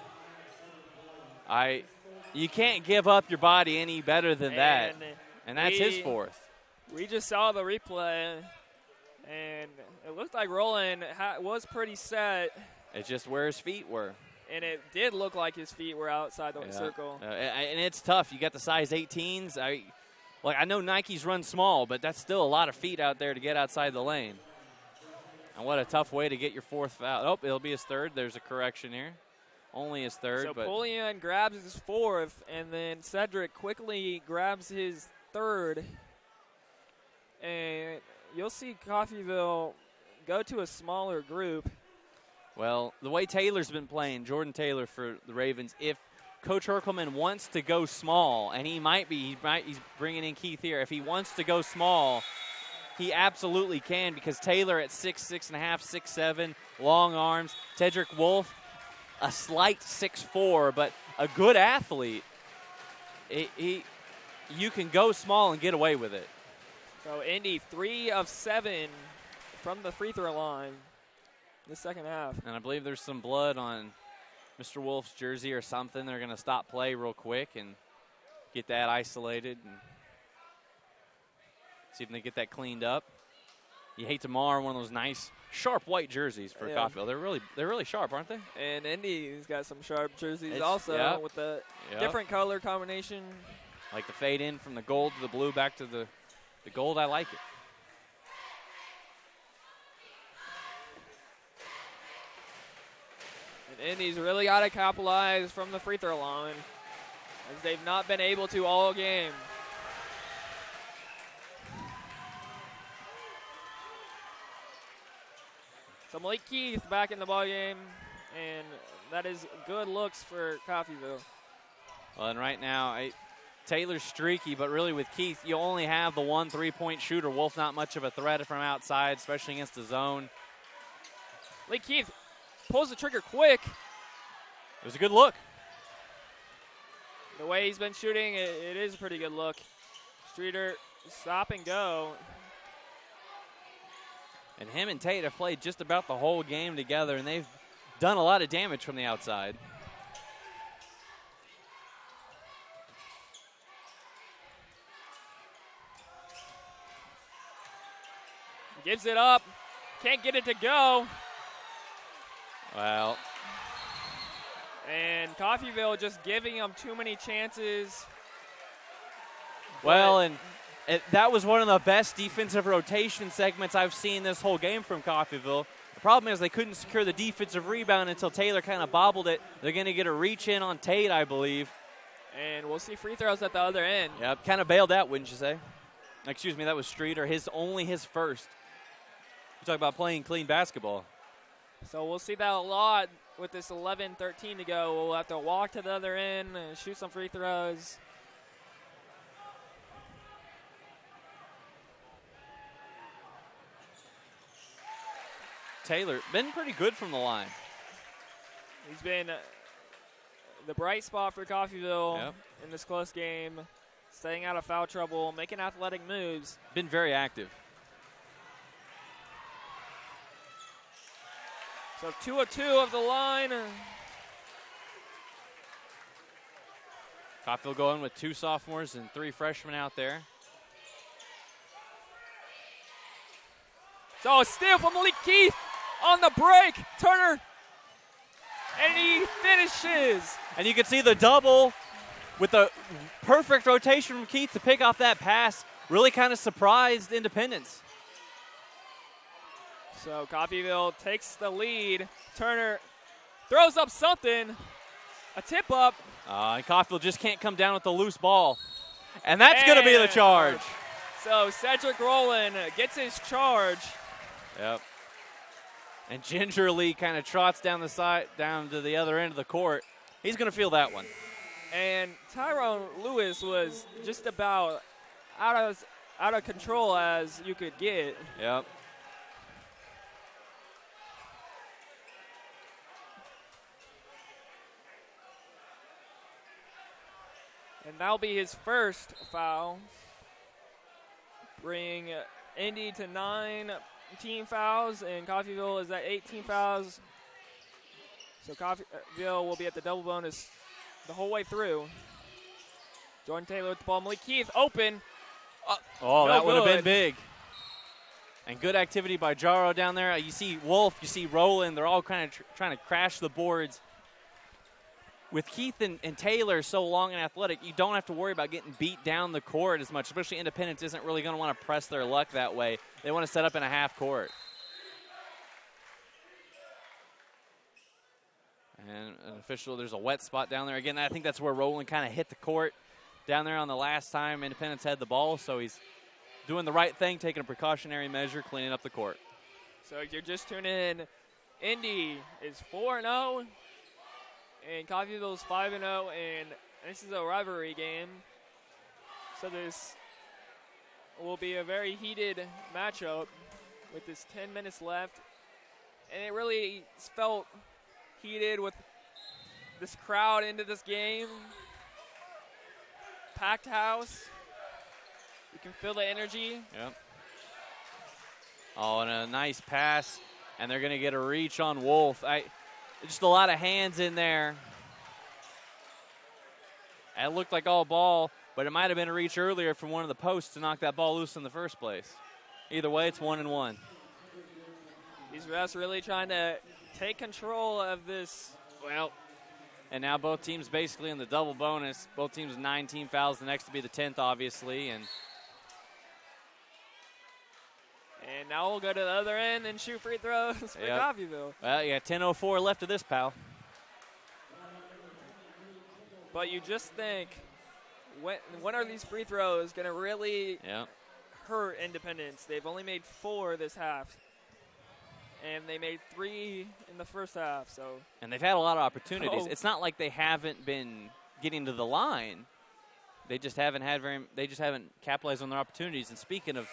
You can't give up your body any better than that. And that's his fourth. We just saw the replay, and it looked like Roland was pretty set. It's just where his feet were. And it did look like his feet were outside the circle. And it's tough. You got the size 18s. I know Nikes run small, but that's still a lot of feet out there to get outside the lane. And what a tough way to get your fourth foul. Oh, it'll be his third. There's a correction here. Only his third. So Pullian grabs his fourth, and then Cedric quickly grabs his third. And you'll see Coffeyville go to a smaller group. Well, the way Taylor's been playing, Jordan Taylor for the Ravens, if Coach Herkelman wants to go small, and he's bringing in Keith here. If he wants to go small, he absolutely can, because Taylor at 6'6.5", 6'7", long arms. Tedrick Wolf, a slight 6'4", but a good athlete. You can go small and get away with it. So Indy 3 of 7 from the free throw line. The second half. And I believe there's some blood on Mr. Wolf's jersey or something. They're going to stop play real quick and get that isolated and see if they get that cleaned up. You hate to mar one of those nice, sharp white jerseys for Coffeyville. They're really sharp, aren't they? And Indy's got some sharp jerseys with the different color combination. Like the fade in from the gold to the blue back to the gold. I like it. Indy's really got to capitalize from the free throw line, as they've not been able to all game. So Malik Keith back in the ballgame, and that is good looks for Coffeyville. Well, and right now, Taylor's streaky, but really with Keith, you only have the one three-point shooter. Wolf not much of a threat from outside, especially against the zone. Malik Keith pulls the trigger quick. It was a good look. The way he's been shooting, it is a pretty good look. Streeter, stop and go. And him and Tate have played just about the whole game together, and they've done a lot of damage from the outside. Gives it up. Can't get it to go. Well. And Coffeyville just giving them too many chances. Well, and that was one of the best defensive rotation segments I've seen this whole game from Coffeyville. problem is they couldn't secure the defensive rebound until Taylor kind of bobbled it. They're going to get a reach in on Tate, I believe. And we'll see free throws at the other end. Yep, kind of bailed out, wouldn't you say? Excuse me, that was Streeter, only his first. You talk about playing clean basketball. So we'll see that a lot with this 11-13 to go. We'll have to walk to the other end and shoot some free throws. Taylor, been pretty good from the line. He's been the bright spot for Coffeyville in this close game, staying out of foul trouble, making athletic moves. Been very active. So 2 of 2 of the line. Coffeyville going with 2 sophomores and 3 freshmen out there. So a steal from Malik Keith on the break. Turner, and he finishes. And you can see the double with the perfect rotation from Keith to pick off that pass. Really kind of surprised Independence. So Coffeyville takes the lead. Turner throws up something, a tip up. And Coffeyville just can't come down with the loose ball. And that's going to be the charge. So Cedric Rowland gets his charge. Yep. And gingerly kind of trots down the side, down to the other end of the court. He's going to feel that one. And Tyrone Lewis was just about out of control as you could get. Yep. And that'll be his first foul. Bring Indy to 19 fouls, and Coffeyville is at 18 fouls. So Coffeyville will be at the double bonus the whole way through. Jordan Taylor with the ball. Malik Keith open. That would have been big. And good activity by Jaro down there. You see Wolf, you see Rowland. They're all kind of trying to crash the boards. With Keith and Taylor so long and athletic, you don't have to worry about getting beat down the court as much, especially Independence isn't really going to want to press their luck that way. They want to set up in a half court. And an official, there's a wet spot down there. Again, I think that's where Rowland kind of hit the court down there on the last time Independence had the ball, so he's doing the right thing, taking a precautionary measure, cleaning up the court. So you're just tuning in. Indy is 4-0. And Coffeyville's 5-0, and this is a rivalry game. So this will be a very heated matchup with this 10 minutes left. And it really felt heated with this crowd into this game. Packed house. You can feel the energy. Yep. Oh, and a nice pass, and they're going to get a reach on Wolf. Just a lot of hands in there. It looked like all ball, but it might have been a reach earlier from one of the posts to knock that ball loose in the first place. Either way, it's 1-1. These refs really trying to take control of this. Well, and now both teams basically in the double bonus. Both teams 19 fouls. The next to be the 10th, obviously. And now we'll go to the other end and shoot free throws for Coffeyville. Well, you got 10:04 left of this, pal. But you just think, when are these free throws going to really hurt Independence? They've only made 4 this half. And they made 3 in the first half. And they've had a lot of opportunities. It's not like they haven't been getting to the line. They just haven't capitalized on their opportunities. And speaking of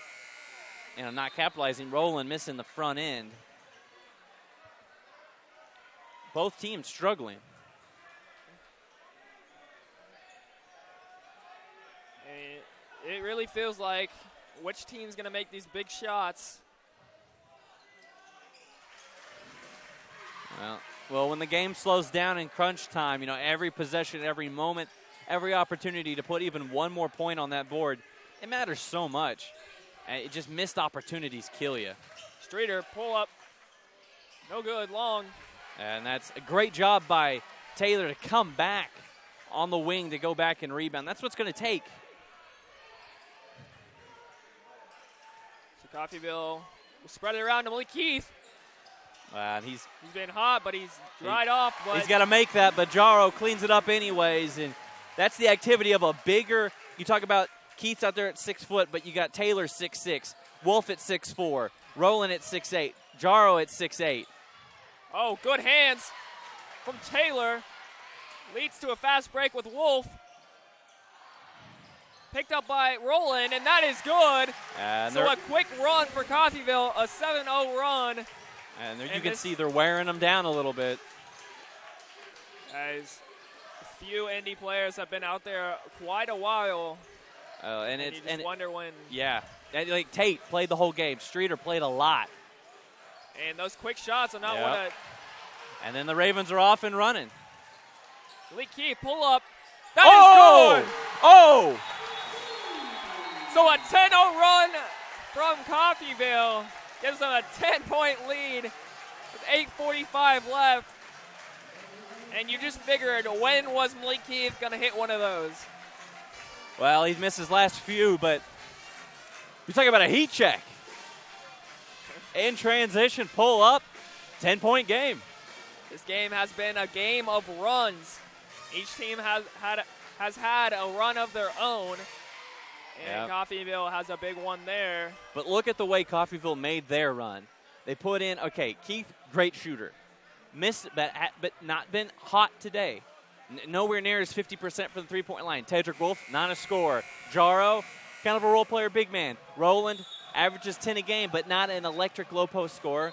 not capitalizing, Rowland missing the front end. Both teams struggling. And it really feels like which team's going to make these big shots. Well, when the game slows down in crunch time, every possession, every moment, every opportunity to put even one more point on that board, it matters so much. And just missed opportunities kill you. Streeter, pull up. No good, long. And that's a great job by Taylor to come back on the wing to go back and rebound. That's what's going to take. So Coffeyville will spread it around to Malik Keith. And he's been hot, but he's dried off. But he's got to make that, but Jaro cleans it up anyways. And that's the activity of a bigger – you talk about Keith's out there at 6 foot, but you got Taylor 6'6", Wolf at 6'4", Roland at 6'8", Jaro at 6'8". Oh, good hands from Taylor. Leads to a fast break with Wolf. Picked up by Roland, and that is good. And so a quick run for Coffeyville, a 7-0 run. And there you can see they're wearing them down a little bit. As a few Indy players have been out there quite a while. And you just wonder when. Yeah. And like Tate played the whole game. Streeter played a lot. And those quick shots are not what a. And then the Ravens are off and running. Lee Keith, pull up. That is good. Oh! So a 10-0 run from Coffeyville gives them a 10-point lead with 8:45 left. And you just figured, when was Malik Keith going to hit one of those? Well, he's missed his last few, but we're talking about a heat check. In transition, pull up, 10-point game. This game has been a game of runs. Each team has had a run of their own. And Coffeyville has a big one there. But look at the way Coffeyville made their run. They put in, Keith, great shooter. Missed, but not been hot today. Nowhere near his 50% for the three-point line. Tedrick Wolf, not a scorer. Jaro, kind of a role player big man. Roland averages 10 a game, but not an electric low-post scorer.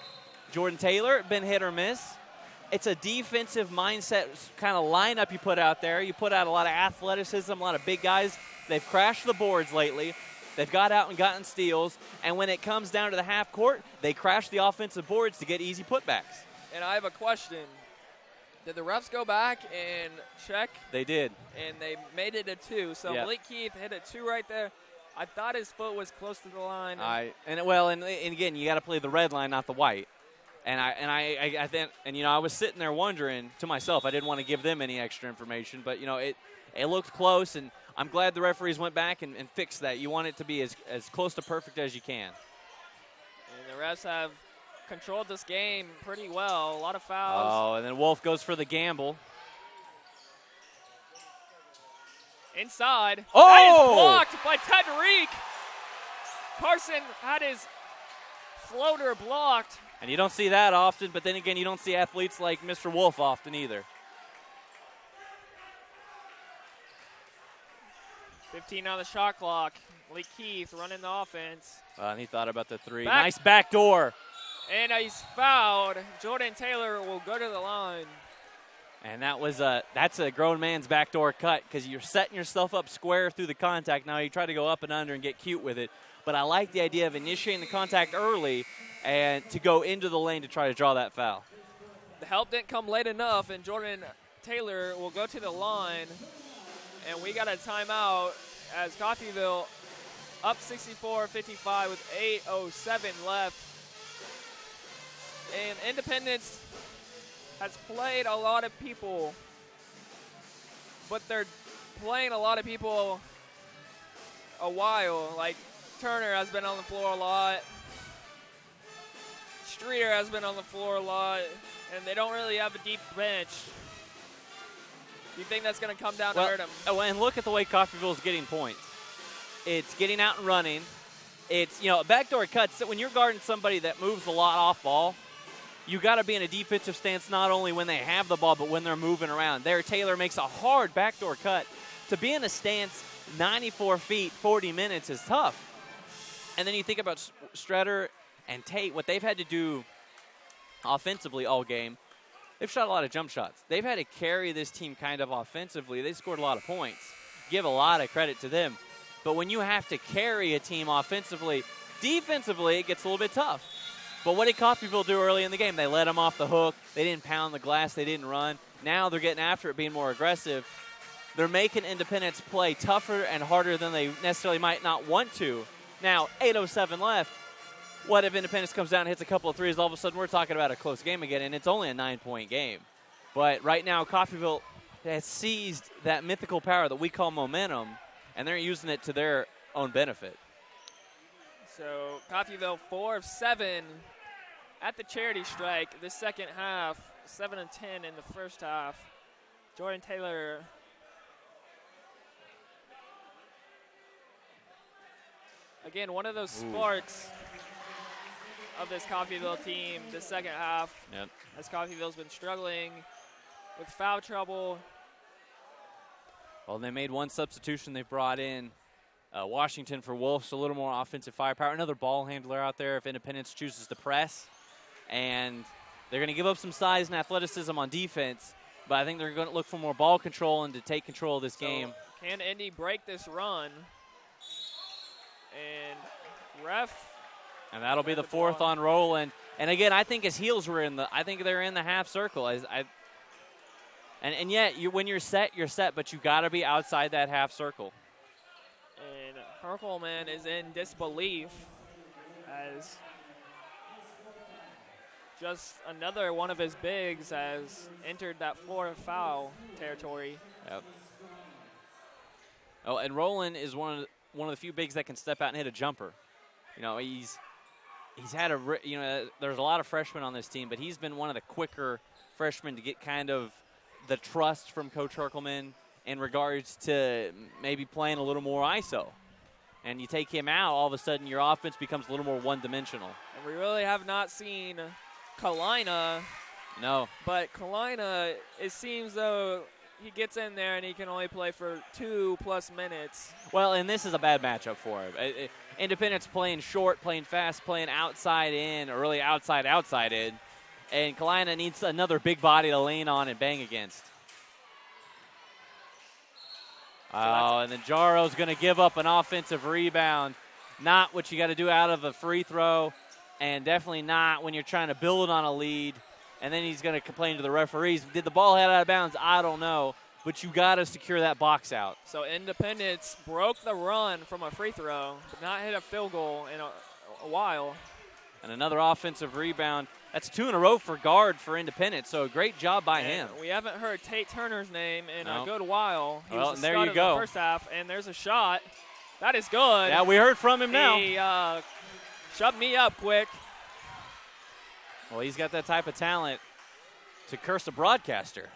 Jordan Taylor, been hit or miss. It's a defensive mindset kind of lineup you put out there. You put out a lot of athleticism, a lot of big guys. They've crashed the boards lately. They've got out and gotten steals. And when it comes down to the half court, they crash the offensive boards to get easy putbacks. And I have a question. Did the refs go back and check? They did. And they made it a 2. So Malik Keith hit a 2 right there. I thought his foot was close to the line. And again, you got to play the red line, not the white. I think, I was sitting there wondering to myself, I didn't want to give them any extra information, but it looked close, and I'm glad the referees went back and fixed that. You want it to be as close to perfect as you can. And the refs have controlled this game pretty well. A lot of fouls. Oh, and then Wolf goes for the gamble. Inside. Oh! That is blocked by Tedrick. Carson had his floater blocked. And you don't see that often, but then again, you don't see athletes like Mr. Wolf often either. 15 on the shot clock. Lee Keith running the offense. And he thought about the 3. Nice back door. And he's fouled. Jordan Taylor will go to the line. And that's a grown man's backdoor cut because you're setting yourself up square through the contact. Now you try to go up and under and get cute with it. But I like the idea of initiating the contact early and to go into the lane to try to draw that foul. The help didn't come late enough, and Jordan Taylor will go to the line. And we got a timeout as Coffeyville up 64-55 with 8:07 left. And Independence has played a lot of people, but they're playing a lot of people a while. Like Turner has been on the floor a lot. Streeter has been on the floor a lot, and they don't really have a deep bench. Do you think that's going to come down to hurt them? Oh, and look at the way Coffeyville is getting points. It's getting out and running. It's, backdoor cuts. When you're guarding somebody that moves a lot off ball, you got to be in a defensive stance not only when they have the ball, but when they're moving around. There, Taylor makes a hard backdoor cut. To be in a stance 94 feet, 40 minutes is tough. And then you think about Streeter and Tate, what they've had to do offensively all game. They've shot a lot of jump shots. They've had to carry this team kind of offensively. They scored a lot of points. Give a lot of credit to them. But when you have to carry a team offensively, defensively, it gets a little bit tough. But what did Coffeyville do early in the game? They let them off the hook. They didn't pound the glass. They didn't run. Now they're getting after it, being more aggressive. They're making Independence play tougher and harder than they necessarily might not want to. Now, 8:07 left. What if Independence comes down and hits a couple of threes? All of a sudden, we're talking about a close game again, and it's only a 9-point game. But right now, Coffeyville has seized that mythical power that we call momentum, and they're using it to their own benefit. So Coffeyville 4 of 7 at the charity strike this second half, 7 and 10 in the first half. Jordan Taylor again, one of those sparks of this Coffeyville team this second half. Yep. As Coffeyville's been struggling with foul trouble. Well, they made one substitution. They brought in Washington for Wolves, a little more offensive firepower. Another ball handler out there if Independence chooses to press. And they're going to give up some size and athleticism on defense, but I think they're going to look for more ball control and to take control of this game. Can Indy break this run? And ref. And that'll be the fourth on Roland. And again, I think his heels were I think they're in the half circle. And yet, when you're set, but you got to be outside that half circle. And Herkelman is in disbelief as just another one of his bigs has entered that Florida foul territory. Yep. Oh, and Roland is one of the few bigs that can step out and hit a jumper. You know, he's had there's a lot of freshmen on this team, but he's been one of the quicker freshmen to get kind of the trust from Coach Herkelman in regards to maybe playing a little more ISO. And you take him out, all of a sudden your offense becomes a little more one-dimensional. And we really have not seen Kalina. No. But Kalina, it seems though he gets in there and he can only play for 2+ minutes. Well, and this is a bad matchup for him. Independence playing short, playing fast, playing outside in, or really outside in. And Kalina needs another big body to lean on and bang against. And then Jaro's going to give up an offensive rebound. Not what you got to do out of a free throw, and definitely not when you're trying to build on a lead. And then he's going to complain to the referees. Did the ball head out of bounds? I don't know. But you got to secure that box out. So Independence broke the run from a free throw, but not hit a field goal in a while. And another offensive rebound. That's 2 in a row for guard for Independence, so a great job by him. We haven't heard Tate Turner's name in a good while. He was the there stud you of go. The first half, and there's a shot. That is good. Yeah, we heard from him now. He shoved me up quick. Well, he's got that type of talent to curse a broadcaster.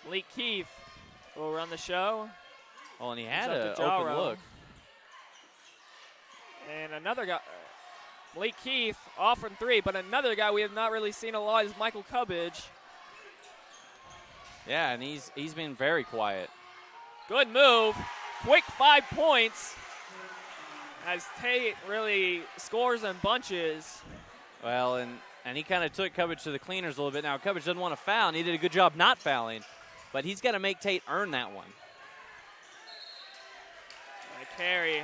Malik Keefe will run the show. Well, and he had an open look. And another guy, Malik Keefe, off from 3, but another guy we have not really seen a lot is Michael Cubbage. Yeah, and he's been very quiet. Good move. Quick 5 points as Tate really scores in bunches. Well, and he kind of took Cubbage to the cleaners a little bit. Now, Cubbage doesn't want to foul, and he did a good job not fouling, but he's got to make Tate earn that one. And a carry.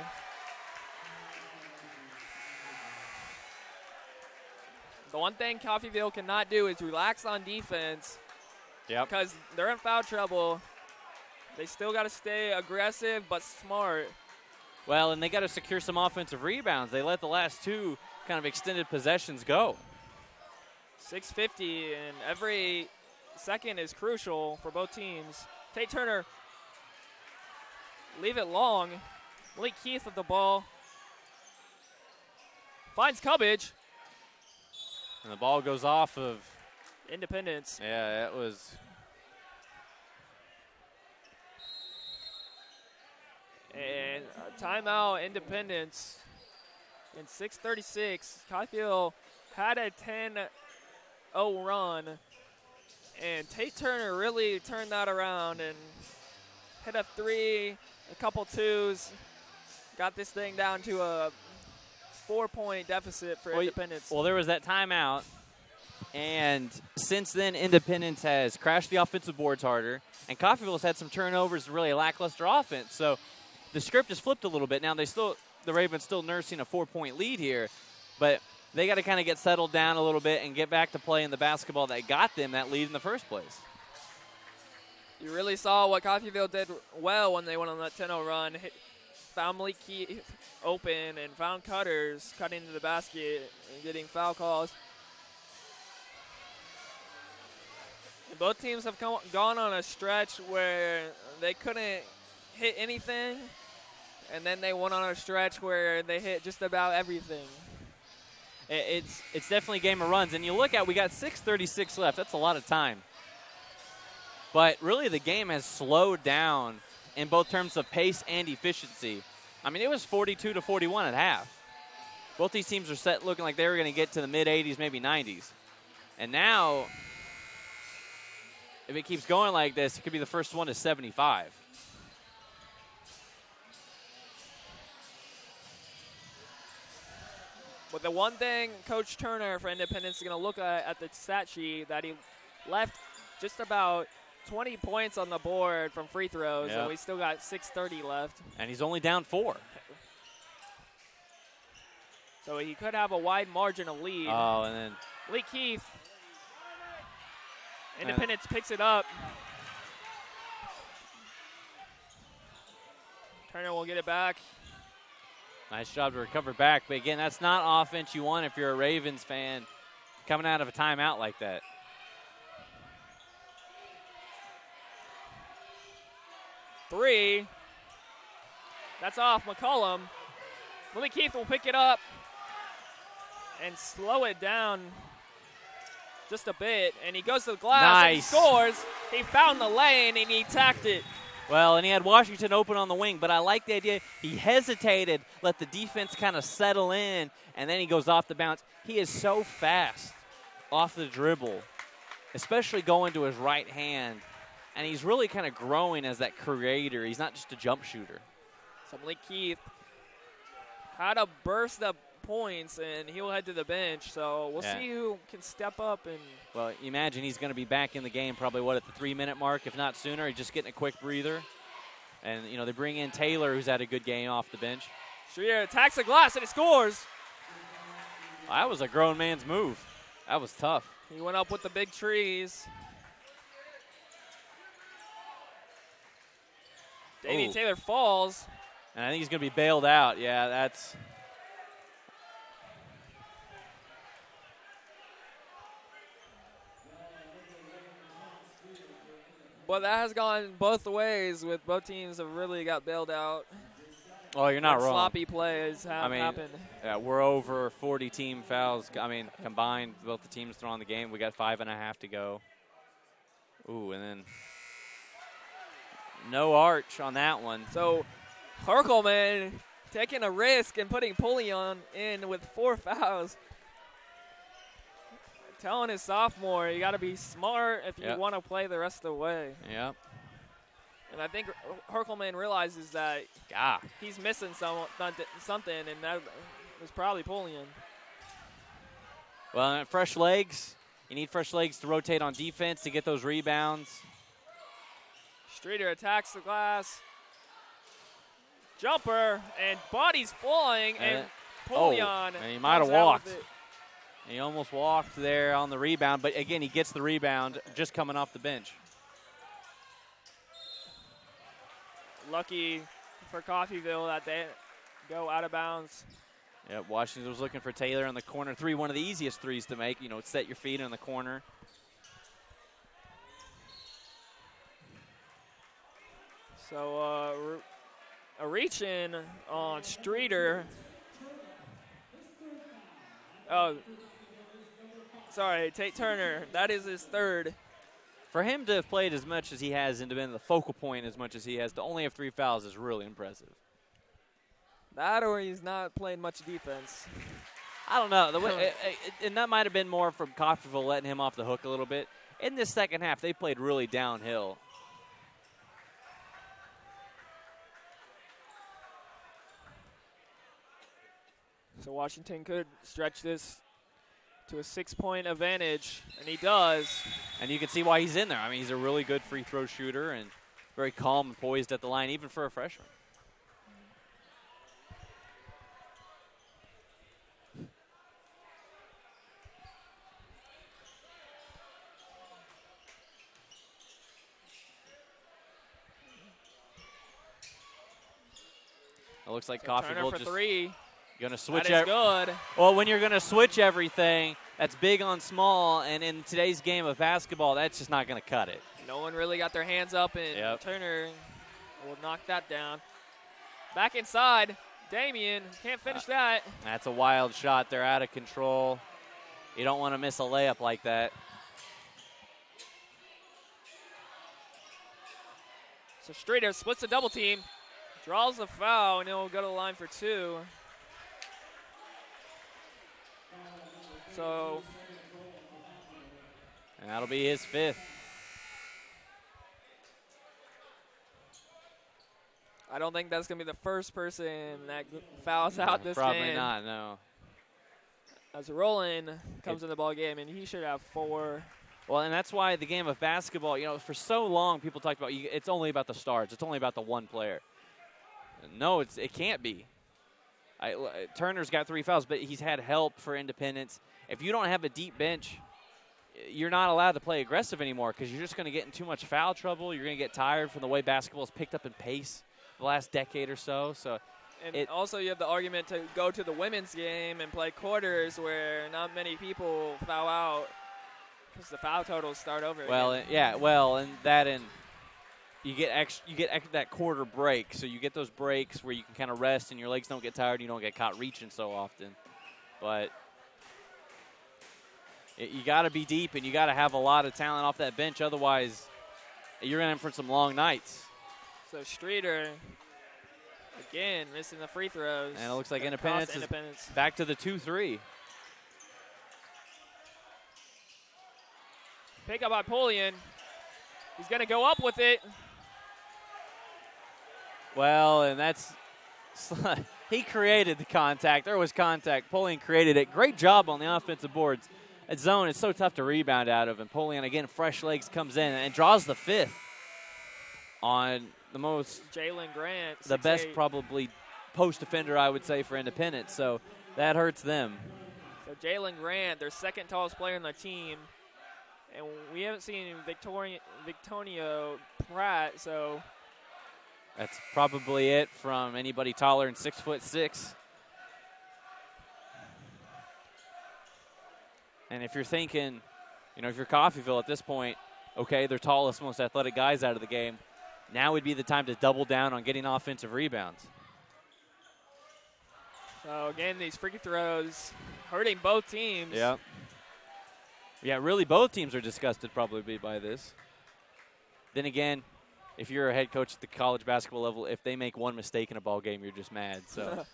The one thing Coffeyville cannot do is relax on defense. Yep. Because they're in foul trouble. They still got to stay aggressive but smart. Well, and they got to secure some offensive rebounds. They let the last 2 kind of extended possessions go. 6:50, and every second is crucial for both teams. Tate Turner, leave it long. Malik Keith with the ball. Finds Cubbage. And the ball goes off of Independence. Yeah, that was. And timeout Independence. In 6:36, Coffeyville had a 10-0 run. And Tate Turner really turned that around and hit a 3, a couple 2s. Got this thing down to a 4-point deficit for Independence. Well, there was that timeout. And since then, Independence has crashed the offensive boards harder. And Coffeyville's had some turnovers and really a lackluster offense. So the script has flipped a little bit. Now, the Ravens still nursing a 4-point lead here. But they got to kind of get settled down a little bit and get back to playing the basketball that got them that lead in the first place. You really saw what Coffeyville did well when they went on that 10-0 run. Found Malik Keith open and found Cutters cutting to the basket and getting foul calls. And both teams have gone on a stretch where they couldn't hit anything, and then they went on a stretch where they hit just about everything. It's definitely a game of runs. And you look at, we got 6:36 left. That's a lot of time. But really the game has slowed down in both terms of pace and efficiency. I mean, it was 42-41 at half. Both these teams are set looking like they were going to get to the mid-80s, maybe 90s. And now, if it keeps going like this, it could be the first one to 75. But the one thing Coach Turner for Independence is going to look at the stat sheet, that he left just about 20 points on the board from free throws, and we still got 6:30 left. And he's only down 4. So he could have a wide margin of lead. Oh, and then Lee Keith. Independence picks it up. Turner will get it back. Nice job to recover back. But again, that's not offense you want if you're a Ravens fan coming out of a timeout like that. Three. That's off McCollum. Willie Keith will pick it up and slow it down just a bit. And he goes to the glass and he scores. He found the lane and he tacked it. Well, and he had Washington open on the wing, but I like the idea. He hesitated, let the defense kind of settle in, and then he goes off the bounce. He is so fast off the dribble, especially going to his right hand. And he's really kind of growing as that creator. He's not just a jump shooter. So Malik Keith had a burst of points, and he'll head to the bench. So we'll see who can step up. And well, imagine he's going to be back in the game probably, at the 3-minute mark, if not sooner. He's just getting a quick breather. And, they bring in Taylor, who's had a good game off the bench. Streeter attacks the glass, and he scores. That was a grown man's move. That was tough. He went up with the big trees. Davey Taylor falls. And I think he's going to be bailed out. Yeah, that's. But that has gone both ways, with both teams have really got bailed out. Oh, you're not wrong. Sloppy plays have happened. Yeah, we're over 40 team fouls. Combined, both the teams throwing the game. We got 5.5 to go. Ooh, and then no arch on that one. So Herkelman taking a risk and putting Pullion in with 4 fouls. Telling his sophomore, you got to be smart if you want to play the rest of the way. Yep. And I think Herkelman realizes that he's missing something, and that was probably Pullion. Well, fresh legs. You need fresh legs to rotate on defense to get those rebounds. Streeter attacks the glass. Jumper, and bodies flying, and Pullion. And he might have walked. He almost walked there on the rebound, but again, he gets the rebound just coming off the bench. Lucky for Coffeyville that they go out of bounds. Yeah, Washington was looking for Taylor in the corner. One of the easiest threes to make. Set your feet in the corner. So a reach in on Streeter. Oh, sorry, Tate Turner. That is his third. For him to have played as much as he has and to been the focal point as much as he has, to only have 3 fouls is really impressive. That, or he's not playing much defense. I don't know. And that might have been more from Coffeyville letting him off the hook a little bit. In this second half, they played really downhill. So Washington could stretch this to a 6-point advantage, and he does. And you can see why he's in there. He's a really good free throw shooter and very calm and poised at the line, even for a freshman. It looks like Coffeyville just 3. Going to switch. That is good. Well, when you're going to switch everything, that's big on small, and in today's game of basketball, that's just not going to cut it. No one really got their hands up, and Turner will knock that down. Back inside, Damien can't finish that. That's a wild shot. They're out of control. You don't want to miss a layup like that. So Streeter splits the double team, draws the foul, and he'll go to the line for 2. So. And that'll be his 5th. I don't think that's going to be the first person that fouls out this Probably game. not, no. As Roland comes in the ball game, and he should have 4. Well, and that's why the game of basketball, for so long people talked about it's only about the stars. It's only about the one player. No, it can't be. Turner's got 3 fouls, but he's had help for Independence. If you don't have a deep bench, you're not allowed to play aggressive anymore because you're just going to get in too much foul trouble. You're going to get tired from the way basketball's picked up in pace the last decade or so. And also you have the argument to go to the women's game and play quarters where not many people foul out because the foul totals start over again. And you get that quarter break, so you get those breaks where you can kind of rest and your legs don't get tired and you don't get caught reaching so often. But you got to be deep and you got to have a lot of talent off that bench, otherwise you're going to have for some long nights. So Streeter, again, missing the free throws. And it looks like Independence is back to the 2-3. Pick up by Polian. He's going to go up with it. Well, and he created the contact. There was contact. Polian created it. Great job on the offensive boards. At zone, it's so tough to rebound out of. And Polian, again, fresh legs, comes in and draws the 5th on the most Jalen Grant, the best probably post defender, I would say, for Independence. So that hurts them. So Jalen Grant, their second tallest player on the team, and we haven't seen Victorio Pratt. So that's probably it from anybody taller than 6'6". And if you're thinking, if you're Coffeyville at this point, okay, their tallest, most athletic guys out of the game. Now would be the time to double down on getting offensive rebounds. So, again, these free throws hurting both teams. Yeah. Yeah, really both teams are disgusted probably by this. Then again, if you're a head coach at the college basketball level, if they make one mistake in a ball game, you're just mad. So.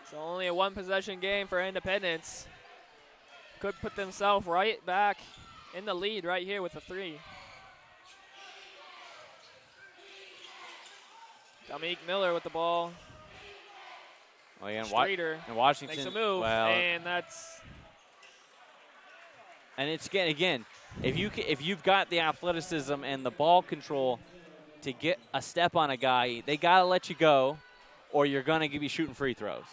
So only a one-possession game for Independence. Could put themselves right back in the lead right here with a 3. Dominique Miller with the ball. Oh, yeah, Streeter and Washington makes a move, and that's. And it's again, if you've got the athleticism and the ball control to get a step on a guy, they gotta let you go, or you're gonna be shooting free throws.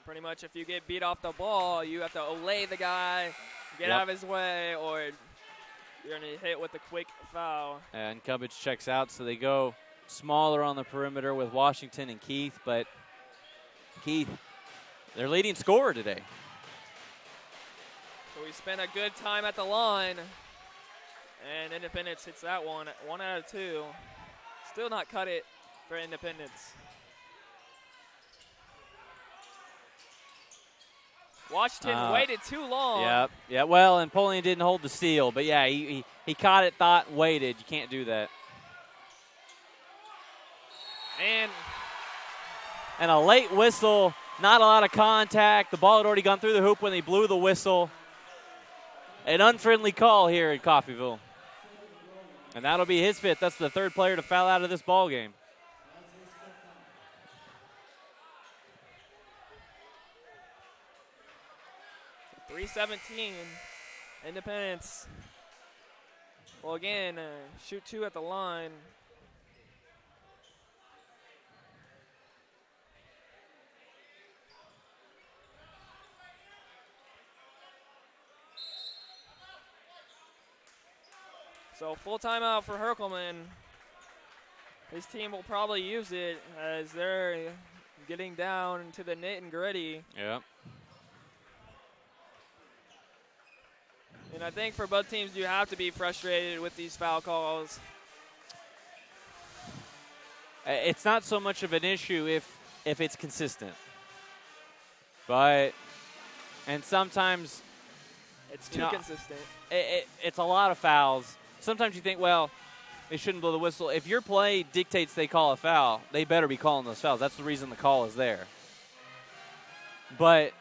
Pretty much, if you get beat off the ball, you have to olay the guy, get out of his way, or you're going to hit with a quick foul. And Cubbage checks out, so they go smaller on the perimeter with Washington and Keith. But Keith, their leading scorer today. So we spent a good time at the line, and Independence hits that one. 1 out of 2. Still not cut it for Independence. Washington waited too long. Yeah. Well, and Polian didn't hold the steal, but yeah, he caught it, thought, waited. You can't do that. And a late whistle, not a lot of contact. The ball had already gone through the hoop when they blew the whistle. An unfriendly call here in Coffeyville. And that'll be his 5th. That's the 3rd player to foul out of this ball game. .317, Independence. Well, again, shoot 2 at the line. So full timeout for Herkelman. His team will probably use it as they're getting down to the nit and gritty. Yep. And I think for both teams, you have to be frustrated with these foul calls. It's not so much of an issue if it's consistent. And sometimes it's too consistent. It's a lot of fouls. Sometimes you think, well, they shouldn't blow the whistle. If your play dictates they call a foul, they better be calling those fouls. That's the reason the call is there. But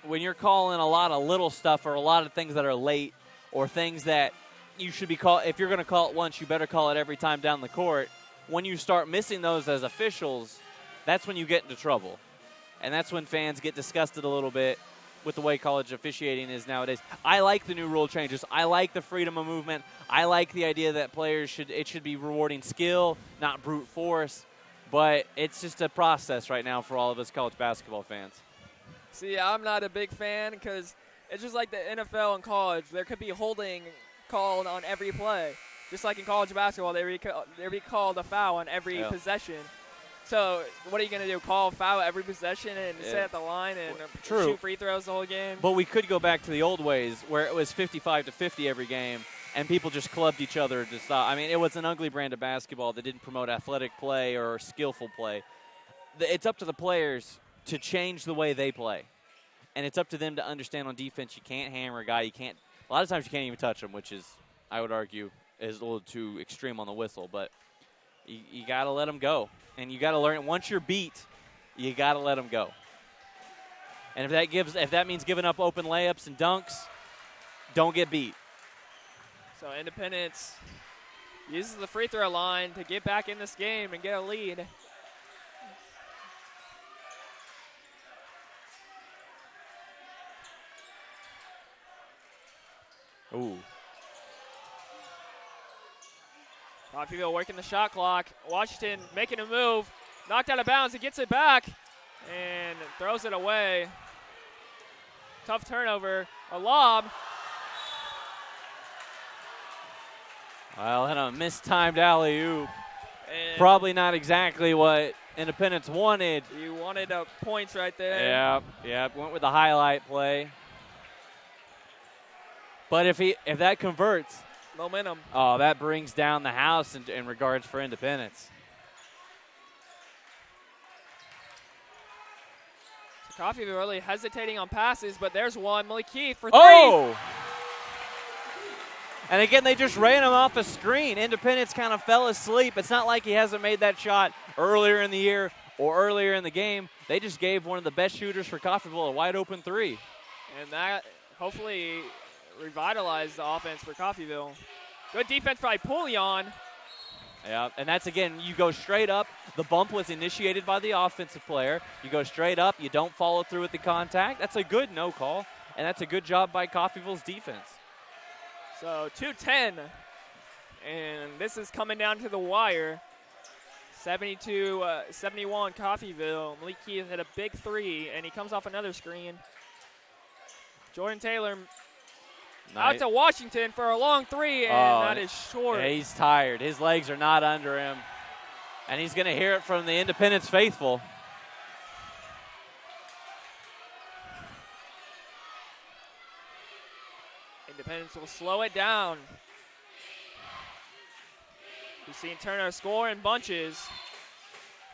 when you're calling a lot of little stuff or a lot of things that are late or things that you should be called, if you're going to call it once, you better call it every time down the court. When you start missing those as officials, that's when you get into trouble. And that's when fans get disgusted a little bit with the way college officiating is nowadays. I like the new rule changes. I like the freedom of movement. I like the idea that players should be rewarding skill, not brute force. But it's just a process right now for all of us college basketball fans. See, I'm not a big fan because it's just like the NFL and college. There could be holding called on every play. Just like in college basketball, they be called a foul on every possession. So what are you going to do, call a foul every possession and sit at the line and shoot free throws the whole game? But we could go back to the old ways where it was 55-50 every game and people just clubbed each other to stop. I mean, it was an ugly brand of basketball that didn't promote athletic play or skillful play. It's up to the players to change the way they play. And it's up to them to understand on defense you can't hammer a guy. A lot of times you can't even touch him, which is, I would argue, is a little too extreme on the whistle. But you got to let them go. And you got to learn, once you're beat, you got to let them go. And if that means giving up open layups and dunks, don't get beat. So Independence uses the free throw line to get back in this game and get a lead. Ooh. Coffeyville working the shot clock. Washington making a move. Knocked out of bounds. He gets it back and throws it away. Tough turnover. A lob. Well, and a mistimed alley-oop. Probably not exactly what Independence wanted. You wanted points right there. Yeah. Went with the highlight play. But if that converts, momentum. Oh, that brings down the house in regards for Independence. So Coffeyville really hesitating on passes, but there's one. Malik Keith for three. Oh! And again, they just ran him off a screen. Independence kind of fell asleep. It's not like he hasn't made that shot earlier in the year or earlier in the game. They just gave one of the best shooters for Coffeyville a wide open three. And that hopefully revitalized the offense for Coffeyville. Good defense by Poulion. Yeah, and that's, again, you go straight up. The bump was initiated by the offensive player. You go straight up. You don't follow through with the contact. That's a good no call, and that's a good job by Coffeyville's defense. So 2-10, and this is coming down to the wire. 72-71 Coffeyville. Malik Keith hit a big three, and he comes off another screen. Jordan Taylor out to Washington for a long three, and that is short. Yeah, he's tired. His legs are not under him, and he's going to hear it from the Independence faithful. Independence will slow it down. We've seen Turner score in bunches.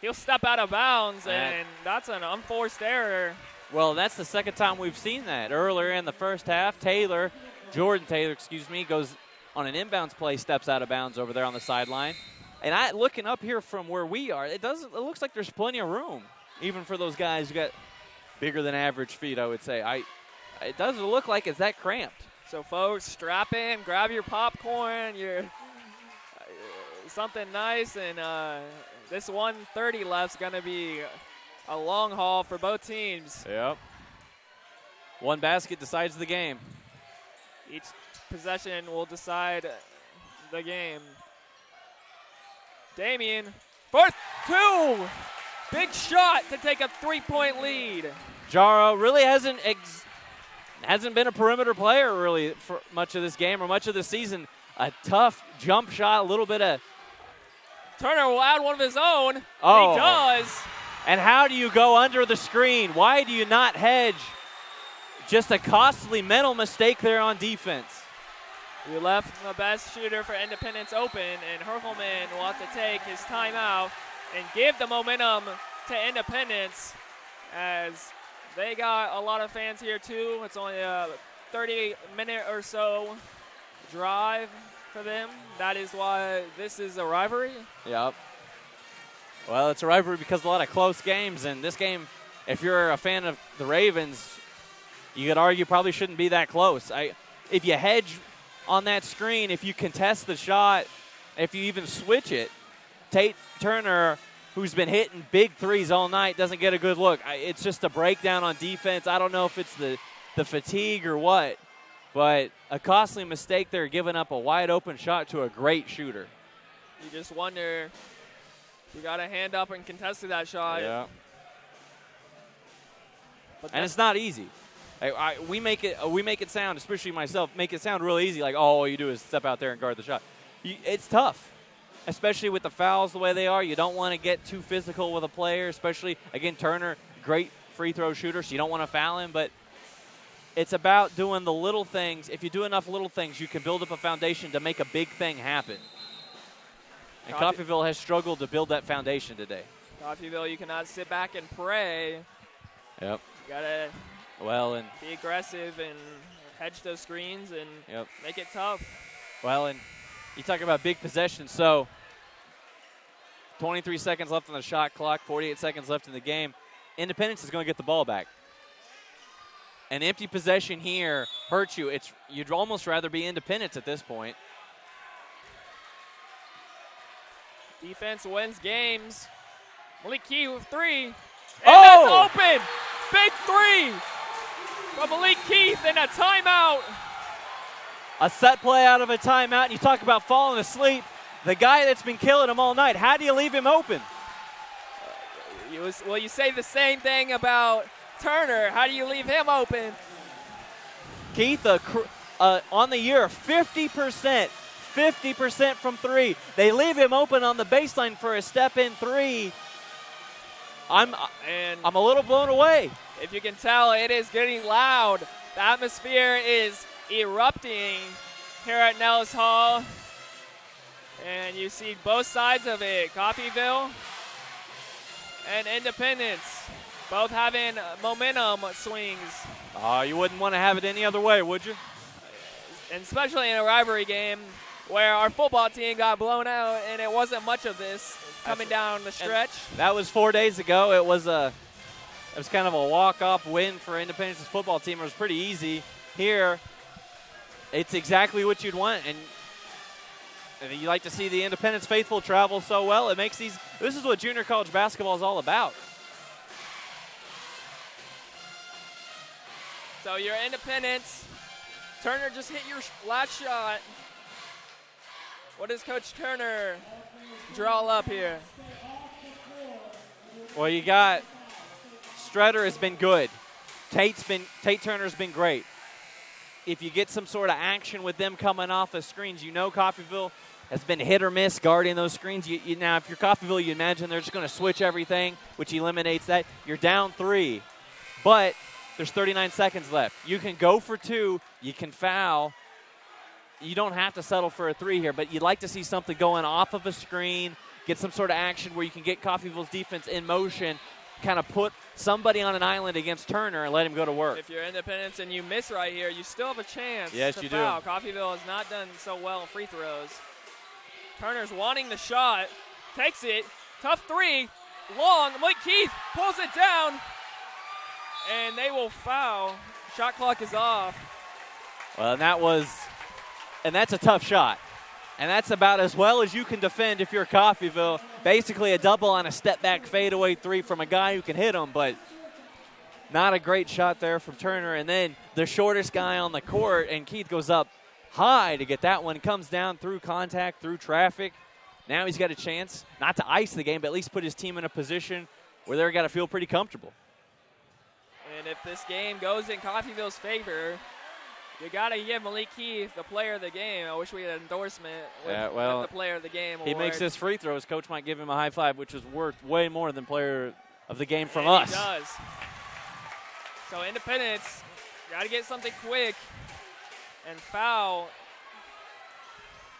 He'll step out of bounds, and that's an unforced error. Well, that's the second time we've seen that. Earlier in the first half, Jordan Taylor, goes on an inbounds play, steps out of bounds over there on the sideline. And looking up here from where we are, it looks like there's plenty of room, even for those guys who got bigger than average feet, I would say. It doesn't look like it's that cramped. So, folks, strap in, grab your popcorn, something nice, and this 1:30 left's going to be a long haul for both teams. Yep. One basket decides the game. Each possession will decide the game. Damien for two. Big shot to take a three-point lead. Jaro really hasn't been a perimeter player really for much of this game or much of the season. A tough jump shot, a little bit of. Turner will add one of his own. Oh. He does. And how do you go under the screen? Why do you not hedge? Just a costly mental mistake there on defense. We left the best shooter for Independence open, and Herkelman will have to take his timeout and give the momentum to Independence, as they got a lot of fans here too. It's only a 30-minute or so drive for them. That is why this is a rivalry. Yep. Well, it's a rivalry because of a lot of close games, and this game, if you're a fan of the Ravens, you could argue probably shouldn't be that close. If you hedge on that screen, if you contest the shot, if you even switch it, Tate Turner, who's been hitting big threes all night, doesn't get a good look. It's just a breakdown on defense. I don't know if it's the fatigue or what, but a costly mistake there, giving up a wide-open shot to a great shooter. You just wonder, you got to hand up and contested that shot. Yeah. And it's not easy. We make it sound, especially myself, make it sound real easy, like, oh, all you do is step out there and guard the shot. It's tough, especially with the fouls the way they are. You don't want to get too physical with a player, especially, again, Turner, great free throw shooter, so you don't want to foul him, but it's about doing the little things. If you do enough little things, you can build up a foundation to make a big thing happen. And Coffeyville has struggled to build that foundation today. Coffeyville, you cannot sit back and pray. Yep. You got to be aggressive and hedge those screens and make it tough. Well, and you talk about big possessions. So 23 seconds left on the shot clock, 48 seconds left in the game. Independence is going to get the ball back. An empty possession here hurts you. You'd almost rather be Independence at this point. Defense wins games. Malik Keith with three. And that's open. Big three from Malik Keith and a timeout. A set play out of a timeout. And you talk about falling asleep. The guy that's been killing him all night, how do you leave him open? You say the same thing about Turner. How do you leave him open? Keith, on the year, 50% from three. They leave him open on the baseline for a step-in three. I'm a little blown away. If you can tell, it is getting loud. The atmosphere is erupting here at Nellis Hall. And you see both sides of it. Coffeyville and Independence both having momentum swings. You wouldn't want to have it any other way, would you? And especially in a rivalry game where our football team got blown out and it wasn't much of this coming down the stretch. And that was 4 days ago. It was kind of a walk-off win for Independence's football team. It was pretty easy. Here, it's exactly what you'd want, and you like to see the Independence faithful travel so well. It makes this is what junior college basketball is all about. So your Independence, Turner just hit your last shot. What does Coach Turner draw up here? Well, you got Strutter has been good. Tate Turner's been great. If you get some sort of action with them coming off of screens, Coffeyville has been hit or miss guarding those screens. Now, if you're Coffeyville, you imagine they're just going to switch everything, which eliminates that. You're down 3, but there's 39 seconds left. You can go for 2. You can foul. You don't have to settle for a 3 here, but you'd like to see something going off of a screen, get some sort of action where you can get Coffeyville's defense in motion, kind of put somebody on an island against Turner and let him go to work. If you're Independence and you miss right here, you still have a chance to foul. Do. Coffeyville has not done so well in free throws. Turner's wanting the shot, takes it, tough 3, long. Mike Keith pulls it down, and they will foul. Shot clock is off. Well, and that's a tough shot. And that's about as well as you can defend if you're Coffeyville. Basically a double on a step-back fadeaway 3 from a guy who can hit them, but not a great shot there from Turner. And then the shortest guy on the court, and Keith goes up high to get that one. Comes down through contact, through traffic. Now he's got a chance not to ice the game, but at least put his team in a position where they're got to feel pretty comfortable. And if this game goes in Coffeyville's favor, you got to give Malik Keith the player of the game. I wish we had an endorsement with the player of the game award. He makes his free throws. Coach might give him a high five, which is worth way more than player of the game from us. He does. So Independence Got to get something quick and foul.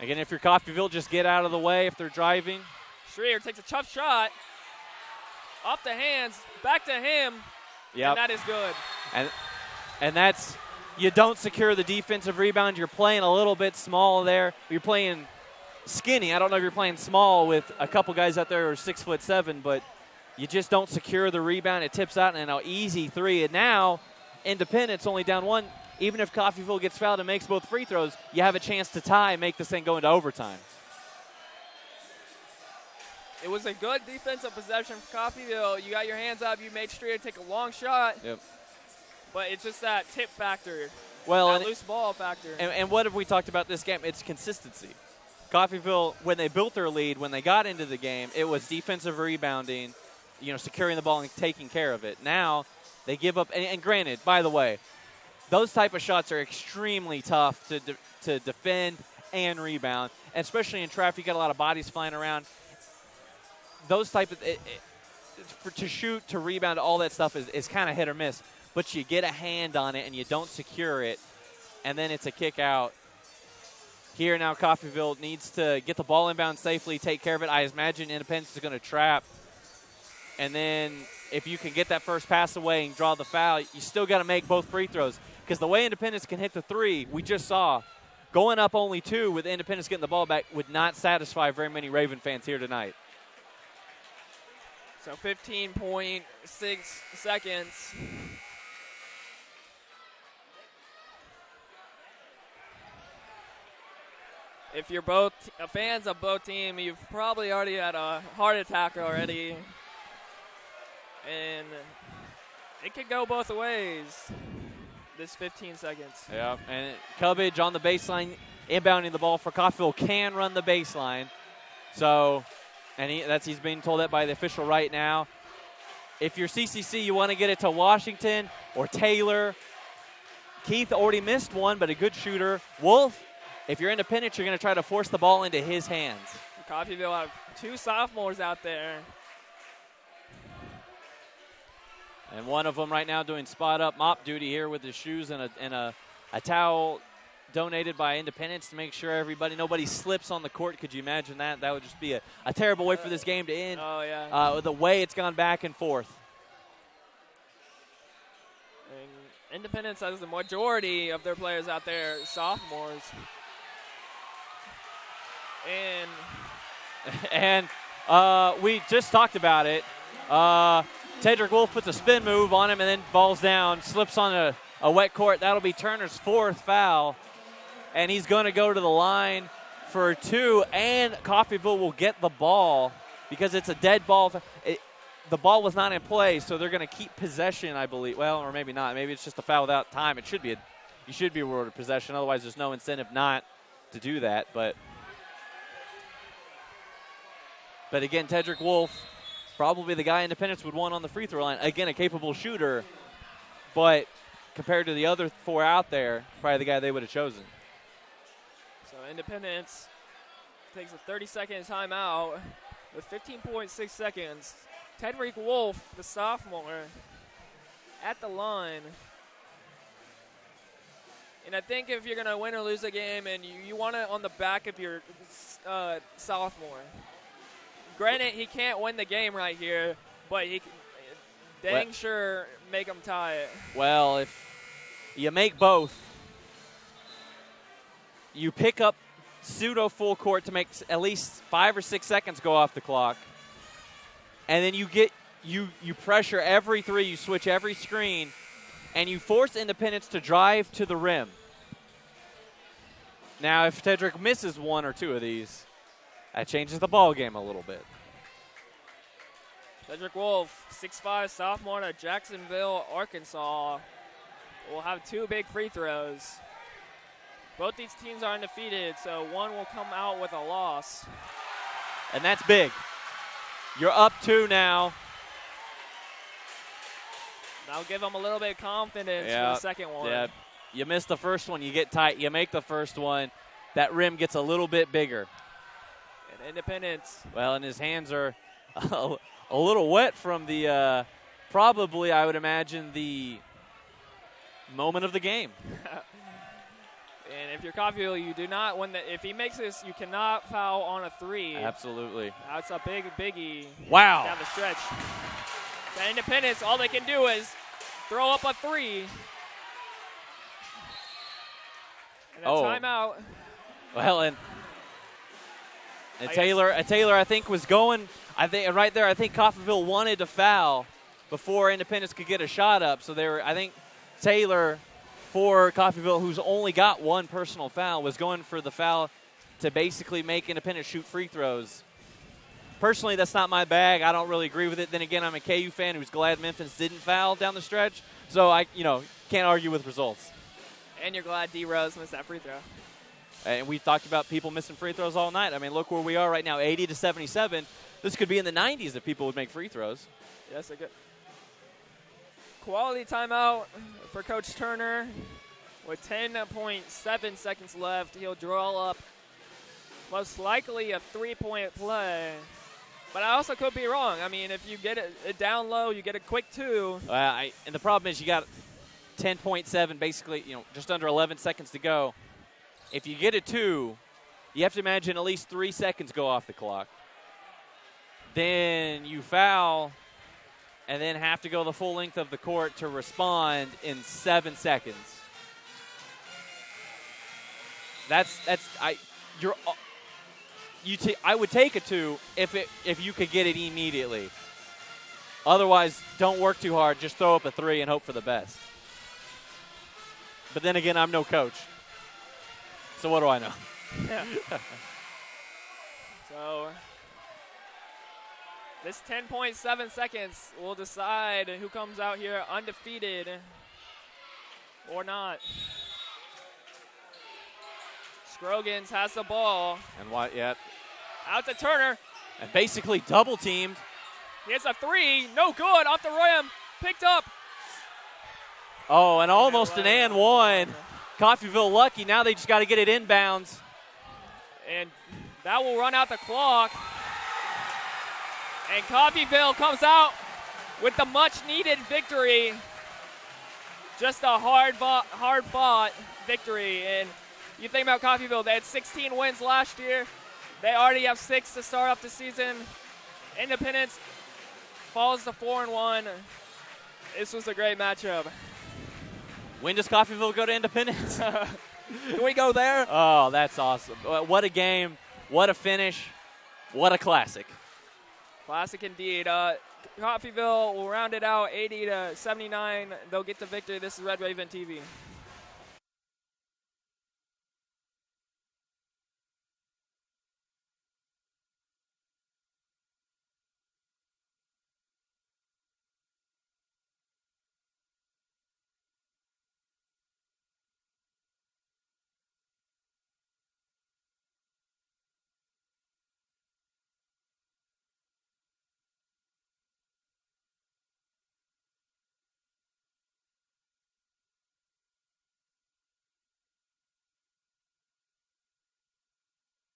Again, if you're Coffeyville, just get out of the way if they're driving. Schreier takes a tough shot. Off the hands, back to him. Yep. And that is good. And that's, you don't secure the defensive rebound. You're playing a little bit small there. You're playing skinny. I don't know if you're playing small with a couple guys out there who are 6'7", but you just don't secure the rebound. It tips out and an easy three. And now Independence only down one. Even if Coffeyville gets fouled and makes both free throws, you have a chance to tie and make this thing go into overtime. It was a good defensive possession for Coffeyville. You got your hands up. You made Schreier take a long shot. Yep. But it's just that tip factor, well, that loose ball factor. And what have we talked about this game? It's consistency. Coffeyville, when they built their lead, when they got into the game, it was defensive rebounding, securing the ball and taking care of it. Now they give up. And granted, by the way, those type of shots are extremely tough to defend and rebound, and especially in traffic. You got a lot of bodies flying around. Those type of to shoot, to rebound, all that stuff is kind of hit or miss. But you get a hand on it and you don't secure it, and then it's a kick out. Here now Coffeyville needs to get the ball inbound safely, take care of it. I imagine Independence is going to trap. And then if you can get that first pass away and draw the foul, you still got to make both free throws. Because the way Independence can hit the three, we just saw, going up only 2 with Independence getting the ball back would not satisfy very many Raven fans here tonight. So 15.6 seconds. If you're both fans of both teams, you've probably already had a heart attack already. And it could go both ways, this 15 seconds. Yeah, and Cubbage on the baseline, inbounding the ball for Coffeyville, can run the baseline. So, and he's being told that by the official right now. If you're CCC, you want to get it to Washington or Taylor. Keith already missed one, but a good shooter. Wolf, if you're Independent, you're going to try to force the ball into his hands. Coffeyville have 2 sophomores out there. And one of them right now doing spot-up mop duty here with his shoes and a towel donated by Independence to make sure nobody slips on the court. Could you imagine that? That would just be a terrible way for this game to end. Oh, yeah. The way it's gone back and forth. And Independence has the majority of their players out there sophomores. And we just talked about it. Tedrick Wolf puts a spin move on him and then falls down, slips on a wet court. That'll be Turner's 4th foul. And he's going to go to the line for 2, and Coffeyville will get the ball because it's a dead ball. The ball was not in play, so they're going to keep possession, I believe. Well, or maybe not. Maybe it's just a foul without time. You should be awarded possession. Otherwise, there's no incentive not to do that. But again, Tedrick Wolf, probably the guy Independence would want on the free throw line. Again, a capable shooter, but compared to the other 4 out there, probably the guy they would have chosen. So Independence takes a 30-second timeout with 15.6 seconds. Tedrick Wolf, the sophomore, at the line. And I think if you're going to win or lose a game and you want it on the back of your sophomore. Granted, he can't win the game right here, but he can sure make him tie it. Well, if you make both, you pick up pseudo full court to make at least 5 or 6 seconds go off the clock, and then you pressure every 3, you switch every screen, and you force Independence to drive to the rim. Now, if Tedrick misses 1 or 2 of these, that changes the ball game a little bit. Tedrick Wolf, 6'5", sophomore out of Jacksonville, Arkansas, will have 2 big free throws. Both these teams are undefeated, so one will come out with a loss. And that's big. You're up 2 now. That'll give them a little bit of confidence for the second one. Yeah. You miss the first one, you get tight. You make the first one, that rim gets a little bit bigger. And Independence. Well, and his hands are a little wet from the probably, I would imagine, the Moment of the game. And if you're Coffeyville, you do not, if he makes this, you cannot foul on a 3. Absolutely. That's a biggie. Wow. Down the stretch. The Independence, all they can do is throw up a 3. And a timeout. Well, and Taylor, I think, was going. I think right there. I think Coffeyville wanted to foul before Independence could get a shot up. So I think Taylor, for Coffeyville, who's only got one personal foul, was going for the foul to basically make Independence shoot free throws. Personally, that's not my bag. I don't really agree with it. Then again, I'm a KU fan who's glad Memphis didn't foul down the stretch. So I, can't argue with results. And you're glad D Rose missed that free throw. And we talked about people missing free throws all night. I mean, look where we are right now, 80-77. This could be in the 90s if people would make free throws. Yes, a good quality timeout for Coach Turner. With 10.7 seconds left, he'll draw up most likely a 3-point play. But I also could be wrong. I mean, if you get it down low, you get a quick 2. And the problem is you got 10.7, basically, just under 11 seconds to go. If you get a 2, you have to imagine at least 3 seconds go off the clock. Then you foul and then have to go the full length of the court to respond in 7 seconds. I would take a 2 if you could get it immediately. Otherwise, don't work too hard. Just throw up a 3 and hope for the best. But then again, I'm no coach. So what do I know? Yeah. So this 10.7 seconds will decide who comes out here undefeated or not. Scroggins has the ball. And what yet? Out to Turner. And basically double teamed. He hits a 3. No good. Off the rim. Picked up. Oh, and almost an and one. Coffeyville lucky. Now they just got to get it inbounds. And that will run out the clock. And Coffeyville comes out with the much-needed victory. Just a hard-fought victory. And you think about Coffeyville, they had 16 wins last year. They already have 6 to start off the season. Independence falls to 4-1. This was a great matchup. When does Coffeyville go to Independence? Can we go there? Oh, that's awesome. What a game. What a finish. What a classic. Classic indeed. Coffeyville will round it out 80-79. They'll get the victory. This is Red Raven TV.